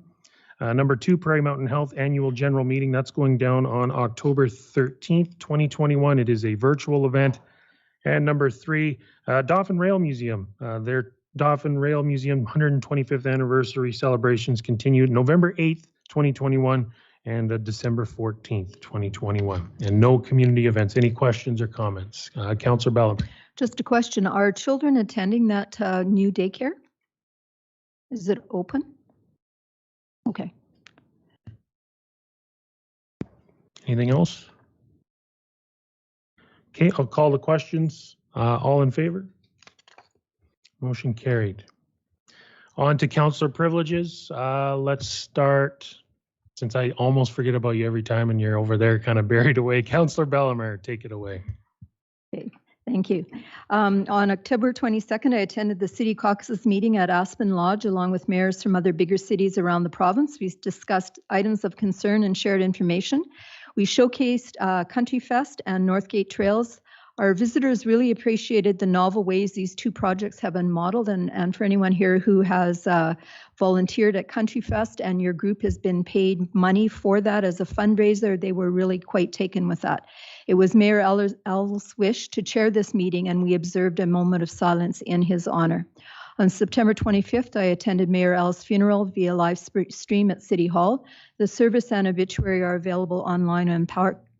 Number 2, Prairie Mountain Health Annual General Meeting. That's going down on October 13th, 2021. It is a virtual event. And number 3, Dauphin Rail Museum. Their Dauphin Rail Museum 125th anniversary celebrations continued November 8th, 2021. And December 14th, 2021. And no community events. Any questions or comments? Councillor Bellam. Just a question. Are children attending that new daycare? Is it open? Okay. Anything else? Okay, I'll call the questions. All in favor? Motion carried. On to councillor privileges. Let's start, since I almost forget about you every time and you're over there kind of buried away. Councillor Bellamere, take it away. Okay, thank you. On October 22nd, I attended the City Caucus meeting at Aspen Lodge along with mayors from other bigger cities around the province. We discussed items of concern and shared information. We showcased Country Fest and Northgate Trails. Our visitors really appreciated the novel ways these 2 projects have been modeled, and for anyone here who has volunteered at Country Fest and your group has been paid money for that as a fundraiser, they were really quite taken with that. It was Mayor L's wish to chair this meeting, and we observed a moment of silence in his honor. On September 25th, I attended Mayor L's funeral via live stream at City Hall. The service and obituary are available online on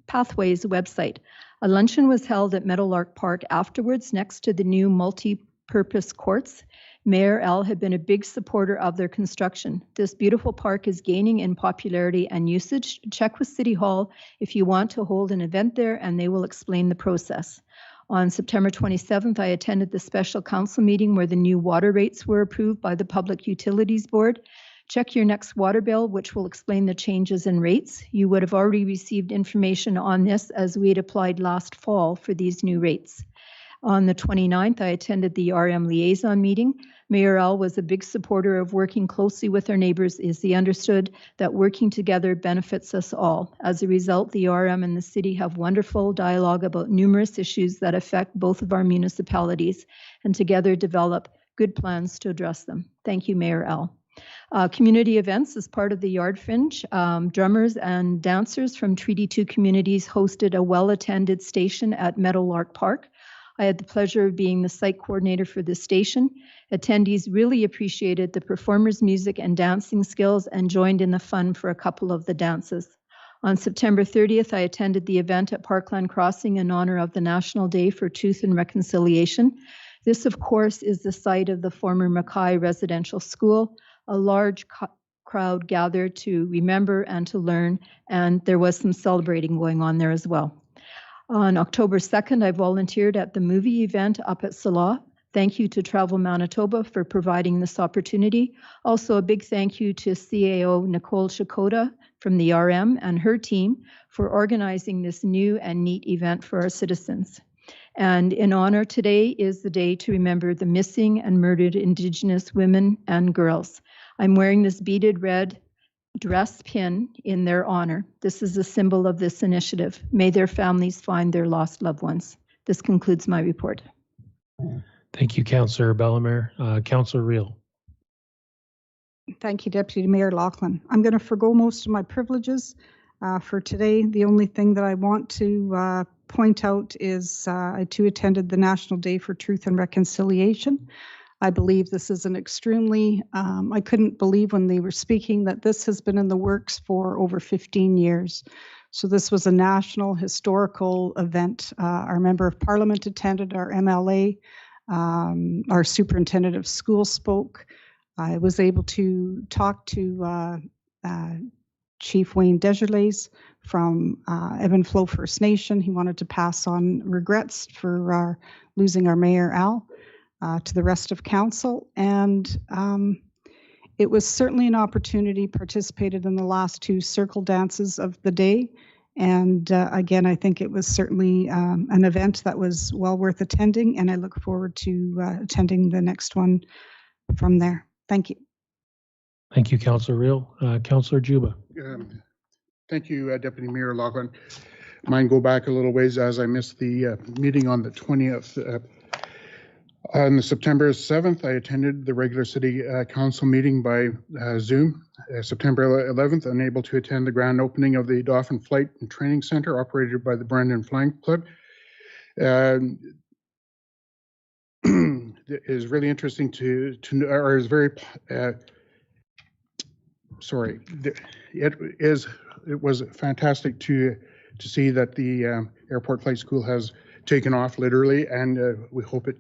Pathways website. A luncheon was held at Meadowlark Park afterwards next to the new multi-purpose courts. Mayor L had been a big supporter of their construction. This beautiful park is gaining in popularity and usage. Check with City Hall if you want to hold an event there, and they will explain the process. On September 27th, I attended the special council meeting where the new water rates were approved by the Public Utilities Board. Check your next water bill, which will explain the changes in rates. You would have already received information on this as we had applied last fall for these new rates. On the 29th, I attended the RM liaison meeting. Mayor L was a big supporter of working closely with our neighbors as he understood that working together benefits us all. As a result, the RM and the city have wonderful dialogue about numerous issues that affect both of our municipalities and together develop good plans to address them. Thank you, Mayor L. Community events as part of the Yard Fringe. Drummers and dancers from Treaty 2 communities hosted a well-attended station at Meadowlark Park. I had the pleasure of being the site coordinator for this station. Attendees really appreciated the performers' music and dancing skills and joined in the fun for a couple of the dances. On September 30th, I attended the event at Parkland Crossing in honor of the National Day for Truth and Reconciliation. This, of course, is the site of the former Mackay Residential School. A large crowd gathered to remember and to learn, and there was some celebrating going on there as well. On October 2nd, I volunteered at the movie event up at Salah. Thank you to Travel Manitoba for providing this opportunity. Also, a big thank you to CAO Nicole Shakota from the RM and her team for organizing this new and neat event for our citizens. And in honor, today is the day to remember the missing and murdered Indigenous women and girls. I'm wearing this beaded red dress pin in their honor. This is a symbol of this initiative. May their families find their lost loved ones. This concludes my report. Thank you, Councillor Bellemare. Councillor Reel. Thank you, Deputy Mayor Loughlin. I'm going to forgo most of my privileges for today. The only thing that I want to point out is I too attended the National Day for Truth and Reconciliation. I believe this is an extremely, I couldn't believe when they were speaking that this has been in the works for over 15 years. So this was a national historical event. Our Member of Parliament attended, our MLA, our Superintendent of Schools spoke. I was able to talk to Chief Wayne Desjardins from Ebb and Flow First Nation. He wanted to pass on regrets for losing our Mayor Al to the rest of Council. And it was certainly an opportunity, participated in the last two circle dances of the day. And again, I think it was certainly an event that was well worth attending, and I look forward to attending the next one from there. Thank you. Thank you, Councillor Reel. Councillor Juba. Thank you, Deputy Mayor Loughlin. Mine go back a little ways as I missed the meeting on the 20th. On September 7th, I attended the regular City Council meeting by Zoom. September 11th, unable to attend the grand opening of the Dauphin Flight and Training Center operated by the Brendan Flank Club. It is really interesting to know, or is very, sorry, it was fantastic to see that the Airport Flight School has taken off literally, and we hope it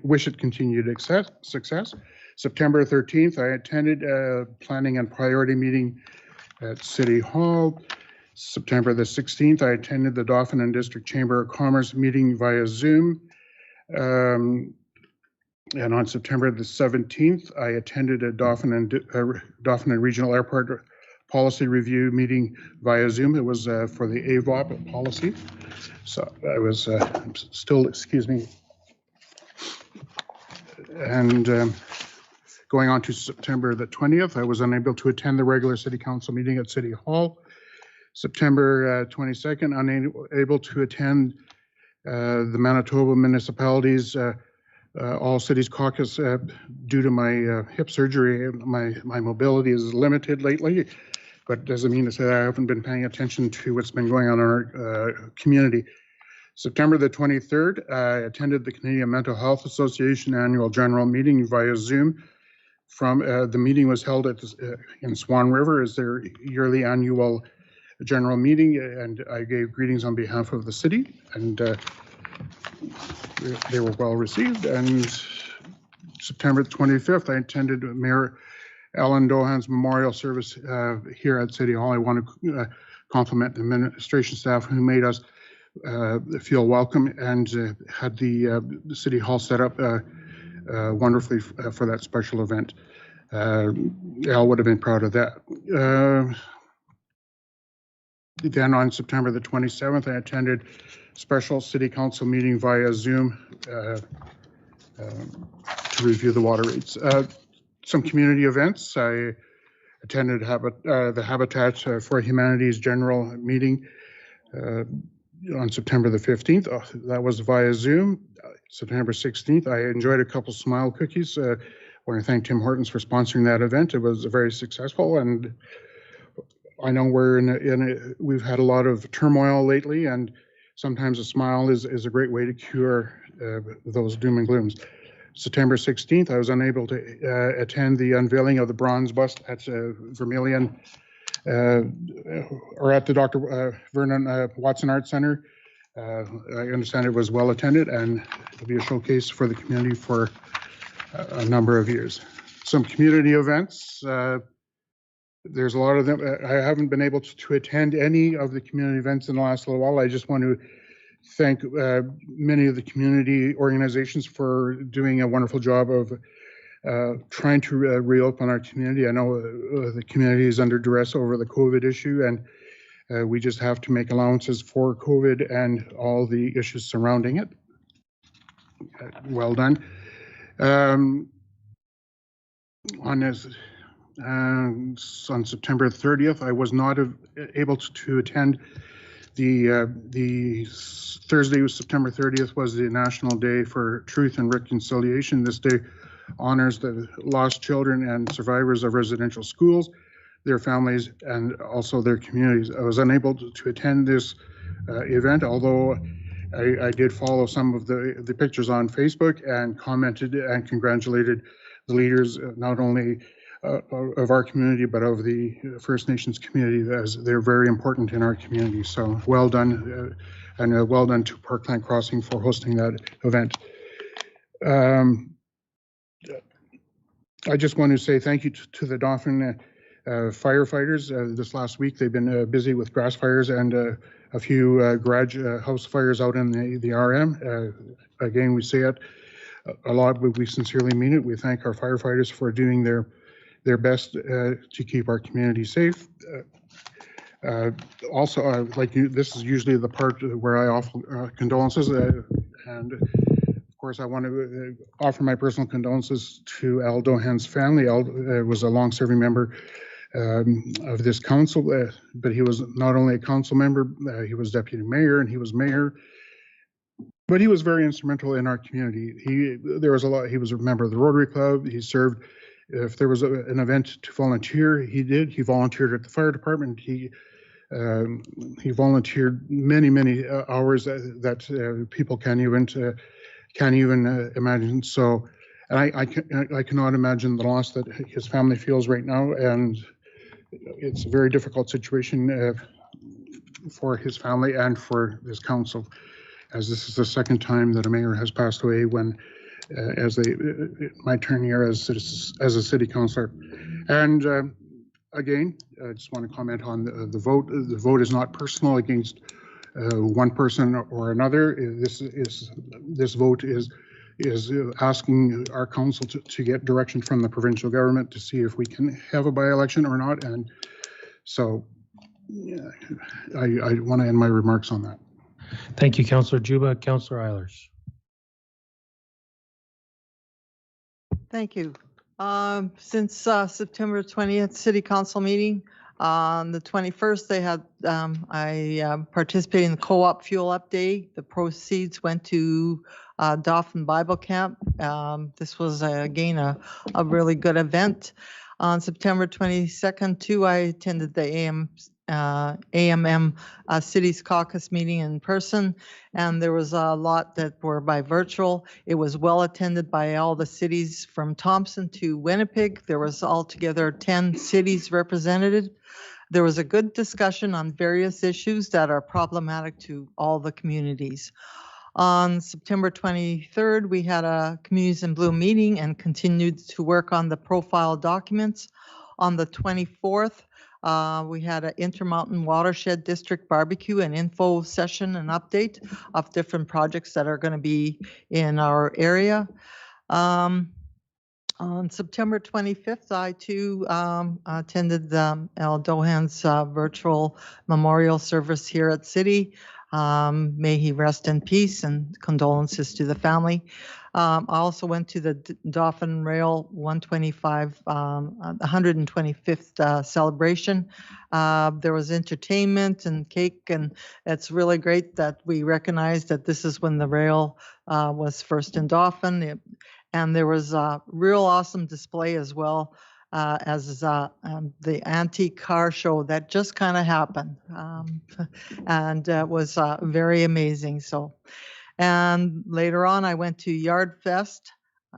wish it continued success. September 13th, I attended a planning and priority meeting at City Hall. September the 16th, I attended the Dauphin and District Chamber of Commerce meeting via Zoom. And on September the 17th, I attended a Dauphin and Regional Airport policy review meeting via Zoom. It was for the AVOP policy. So I was still, excuse me. And going on to September the 20th, I was unable to attend the regular City Council meeting at City Hall. September 22nd, unable to attend the Manitoba Municipalities All Cities Caucus due to my hip surgery. My mobility is limited lately, but doesn't mean to say that I haven't been paying attention to what's been going on in our community. September the 23rd, I attended the Canadian Mental Health Association annual general meeting via Zoom. The meeting was held in Swan River as their yearly annual general meeting, and I gave greetings on behalf of the city, and they were well received. And September 25th, I attended Mayor Alan Dohan's memorial service here at City Hall. I want to compliment the administration staff who made us feel welcome and had the City Hall set up wonderfully for that special event. Al would have been proud of that. Then on September the 27th, I attended special City Council meeting via Zoom to review the water rates. Some community events. I attended the Habitat for Humanity's general meeting on September the 15th. That was via Zoom. September 16th, I enjoyed a couple smile cookies. I want to thank Tim Hortons for sponsoring that event. It was very successful, and I know we've had a lot of turmoil lately, and sometimes a smile is a great way to cure those doom and glooms. September 16th, I was unable to attend the unveiling of the bronze bust at Vermilion, or at the Dr. Vernon Watson Art Center. I understand it was well attended, and it'll be a showcase for the community for a number of years. Some community events. There's a lot of them. I haven't been able to attend any of the community events in the last little while. I just want to thank many of the community organizations for doing a wonderful job of trying to reopen our community. I know the community is under duress over the COVID issue, and we just have to make allowances for COVID and all the issues surrounding it. Well done. On September 30th, I was not able to attend the Thursday, September 30th, was the National Day for Truth and Reconciliation. This day honors the lost children and survivors of residential schools, their families, and also their communities. I was unable to attend this event, although I did follow some of the pictures on Facebook and commented and congratulated the leaders, not only of our community, but of the First Nations community, as they're very important in our community. So well done, and well done to Parkland Crossing for hosting that event. I just want to say thank you to the Dauphin firefighters. This last week, they've been busy with grass fires and a few garage house fires out in the RM. Again, we say it a lot, but we sincerely mean it. We thank our firefighters for doing their best to keep our community safe. Also, like you, this is usually the part where I offer condolences, and of course, I want to offer my personal condolences to Al Dauphin's family. Al was a long-serving member of this council, but he was not only a council member, he was deputy mayor and he was mayor. But he was very instrumental in our community. He was a member of the Rotary Club. He served. If there was an event to volunteer, he did. He volunteered at the fire department. He volunteered many hours that people can't even imagine. So, and I cannot imagine the loss that his family feels right now, and it's a very difficult situation for his family and for this council, as this is the second time that a mayor has passed away when. My turn here as a city councillor. And again, I just want to comment on the vote. The vote is not personal against one person or another. This vote is asking our council to get direction from the provincial government to see if we can have a by-election or not. And so I want to end my remarks on that. Thank you, Councillor Juba. Councillor Eilers. Thank you. Since September 20th City Council meeting, on the 21st, I participated in the co-op fuel up day. The proceeds went to Dauphin Bible Camp. This was again a really good event. On September 22nd, too, I attended the AMM Cities Caucus meeting in person, and there was a lot that were by virtual. It was well attended by all the cities from Thompson to Winnipeg. There was altogether 10 cities represented. There was a good discussion on various issues that are problematic to all the communities. On September 23rd, we had a Communities in Bloom meeting and continued to work on the profile documents. On the 24th, we had an Intermountain Watershed District barbecue and info session and update of different projects that are going to be in our area. On September 25th, I too attended the Al Dauphin's virtual memorial service here at City. May he rest in peace, and condolences to the family. I also went to the Dauphin Rail 125th celebration. There was entertainment and cake, and it's really great that we recognize that this is when the rail was first in Dauphin. And there was a real awesome display as well as the antique car show that just kind of happened, and was very amazing. So, and later on, I went to Yard Fest.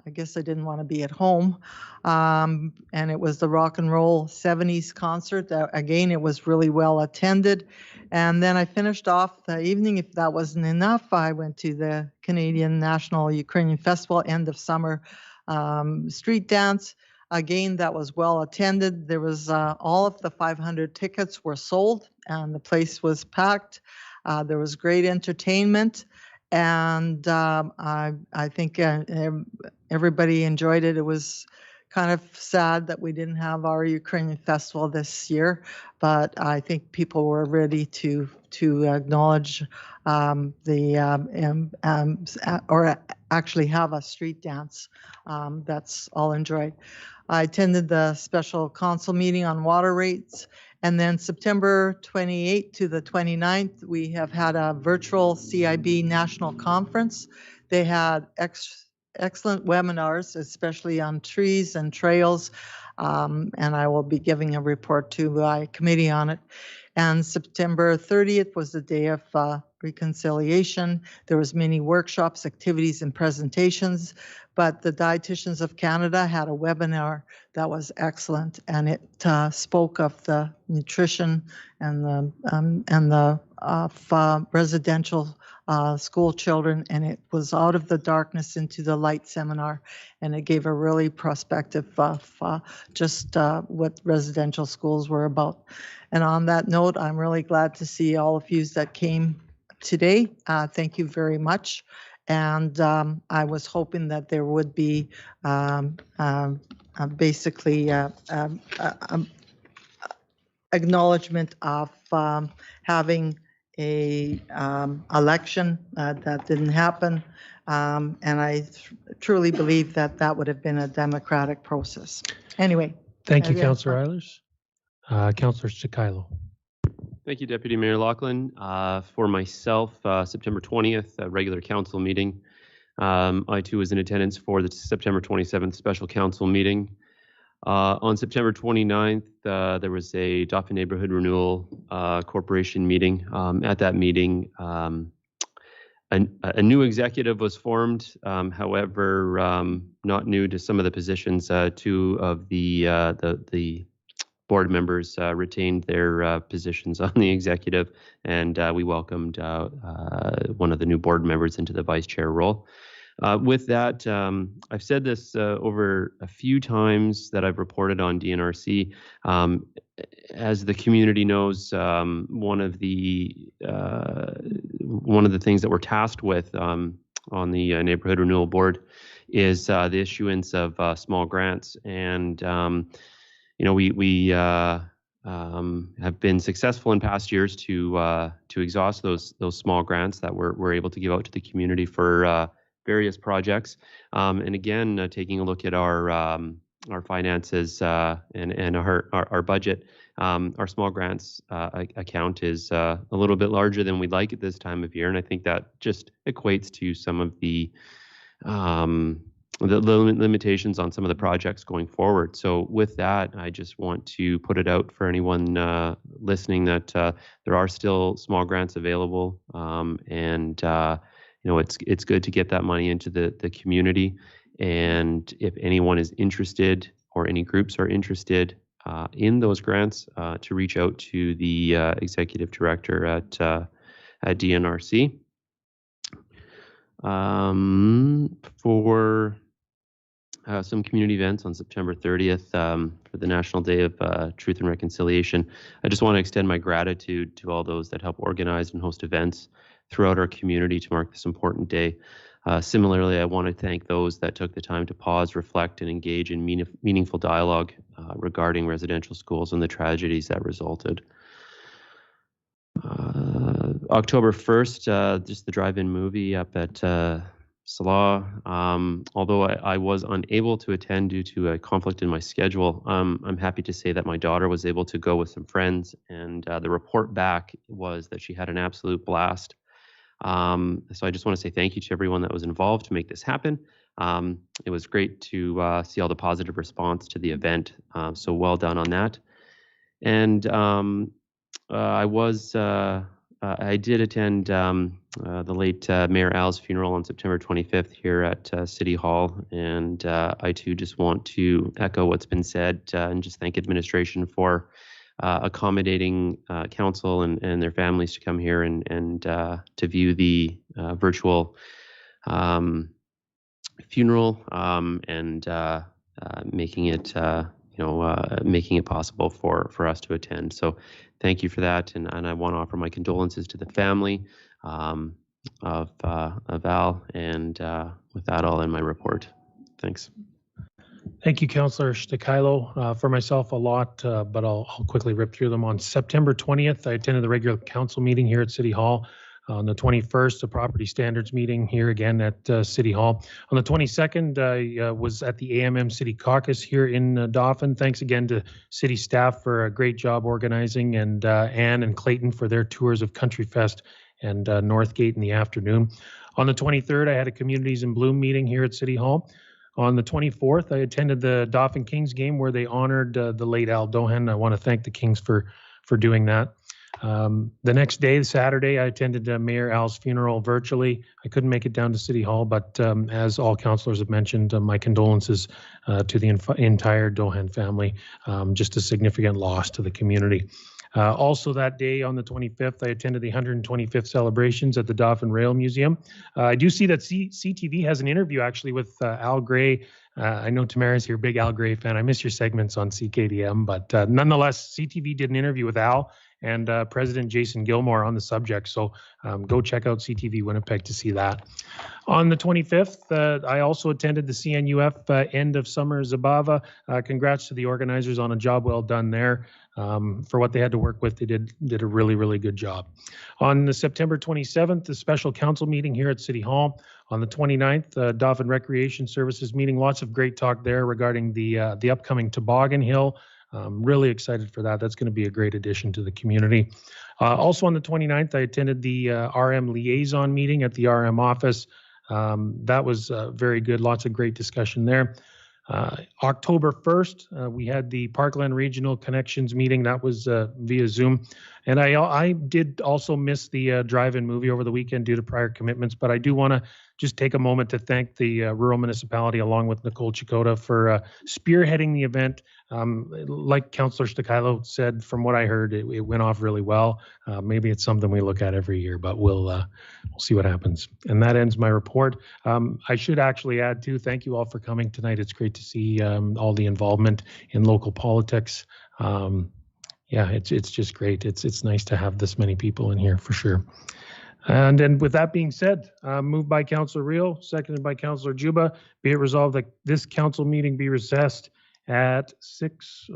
I guess I didn't want to be at home, and it was the Rock and Roll 70s concert. Again, it was really well attended. And then I finished off the evening. If that wasn't enough, I went to the Canadian National Ukrainian Festival, end of summer street dance. Again, that was well attended. There was all of the 500 tickets were sold, and the place was packed. There was great entertainment, and I think everybody enjoyed it. It was kind of sad that we didn't have our Ukrainian festival this year, but I think people were ready to acknowledge or actually have a street dance. That's all enjoyed. I attended the special council meeting on water rates, and then September 28th to the 29th, we have had a virtual CIB national conference. They had excellent webinars, especially on trees and trails, and I will be giving a report to my committee on it. And September 30th was the day of reconciliation. There was many workshops, activities, and presentations, but the Dietitians of Canada had a webinar that was excellent, and it spoke of the nutrition and the residential school children, and it was out of the darkness into the light seminar, and it gave a really perspective of just what residential schools were about. And on that note, I'm really glad to see all of you that came today. Thank you very much. And I was hoping that there would be basically acknowledgement of having a election that didn't happen. And I truly believe that that would have been a democratic process. Anyway. Thank you, Councillor Eilers. Councillor Chikilo. Thank you, Deputy Mayor Lachlan. For myself, September 20th, a regular council meeting. I too was in attendance for the September 27th special council meeting. On September 29th, there was a Dauphin Neighborhood Renewal Corporation meeting. At that meeting, a new executive was formed. However, not new to some of the positions. Two of the board members retained their positions on the executive, and we welcomed one of the new board members into the vice chair role. With that, I've said this over a few times that I've reported on DNRC. As the community knows, one of the things that we're tasked with on the Neighborhood Renewal Board is the issuance of small grants, and we have been successful in past years to exhaust those small grants that we're able to give out to the community for various projects. And again, taking a look at our finances and our budget, our small grants account is a little bit larger than we'd like at this time of year, and I think that just equates to some of the limitations on some of the projects going forward. So with that, I just want to put it out for anyone listening that there are still small grants available, and it's good to get that money into the community. And if anyone is interested, or any groups are interested in those grants, to reach out to the executive director at DNRC. For some community events on September 30th for the National Day of Truth and Reconciliation, I just want to extend my gratitude to all those that help organize and host events throughout our community to mark this important day. Similarly, I want to thank those that took the time to pause, reflect, and engage in meaningful dialogue regarding residential schools and the tragedies that resulted. October 1st, just the drive-in movie up at Salah. Although I was unable to attend due to a conflict in my schedule, I'm happy to say that my daughter was able to go with some friends, and the report back was that she had an absolute blast. So I just want to say thank you to everyone that was involved to make this happen. It was great to see all the positive response to the event. So well done on that. And I did attend the late Mayor Al's funeral on September 25th here at City Hall, and I too just want to echo what's been said and just thank administration for accommodating council and their families to come here and to view the virtual funeral and making it making it possible for us to attend. So thank you for that, and I want to offer my condolences to the family of Al, and with that, I'll end my report. Thanks. Thank you, Councillor Stakilo. For myself, a lot, but I'll quickly rip through them. On September 20th, I attended the regular council meeting here at City Hall. On the 21st, a property standards meeting here again at City Hall. On the 22nd, I was at the AMM City Caucus here in Dauphin. Thanks again to city staff for a great job organizing, and Anne and Clayton for their tours of Country Fest and Northgate in the afternoon. On the 23rd, I had a Communities in Bloom meeting here at City Hall. On the 24th, I attended the Dauphin Kings game where they honored the late Al Dauphin. I want to thank the Kings for doing that. The next day, Saturday, I attended Mayor Al's funeral virtually. I couldn't make it down to City Hall, but as all councillors have mentioned, my condolences to the entire Dauphin family. Just a significant loss to the community. Also that day on the 25th, I attended the 125th celebrations at the Dauphin Rail Museum. I do see that CTV has an interview actually with Al Gray. I know Tamara's here, big Al Gray fan. I miss your segments on CKDM, but nonetheless, CTV did an interview with Al and President Jason Gilmore on the subject. So go check out CTV Winnipeg to see that. On the 25th, I also attended the CNUF End of Summer Zabava. Congrats to the organizers on a job well done there. For what they had to work with, they did a really, really good job. On the September 27th, the special council meeting here at City Hall. On the 29th, Dauphin Recreation Services meeting. Lots of great talk there regarding the upcoming Toboggan Hill. Really excited for that. That's going to be a great addition to the community. Also on the 29th, I attended the RM liaison meeting at the RM office. That was very good. Lots of great discussion there. October 1st, we had the Parkland Regional Connections meeting. That was via Zoom. And I did also miss the drive-in movie over the weekend due to prior commitments, but I do want to just take a moment to thank the rural municipality along with Nicole Chikota for spearheading the event. Like Councillor Stakilo said, from what I heard, it went off really well. Maybe it's something we look at every year, but we'll see what happens. And that ends my report. I should actually add too, thank you all for coming tonight. It's great to see all the involvement in local politics. Yeah, it's just great. It's nice to have this many people in here for sure. And then with that being said, moved by Councillor Reel, seconded by Councillor Juba, be it resolved that this council meeting be recessed at 6.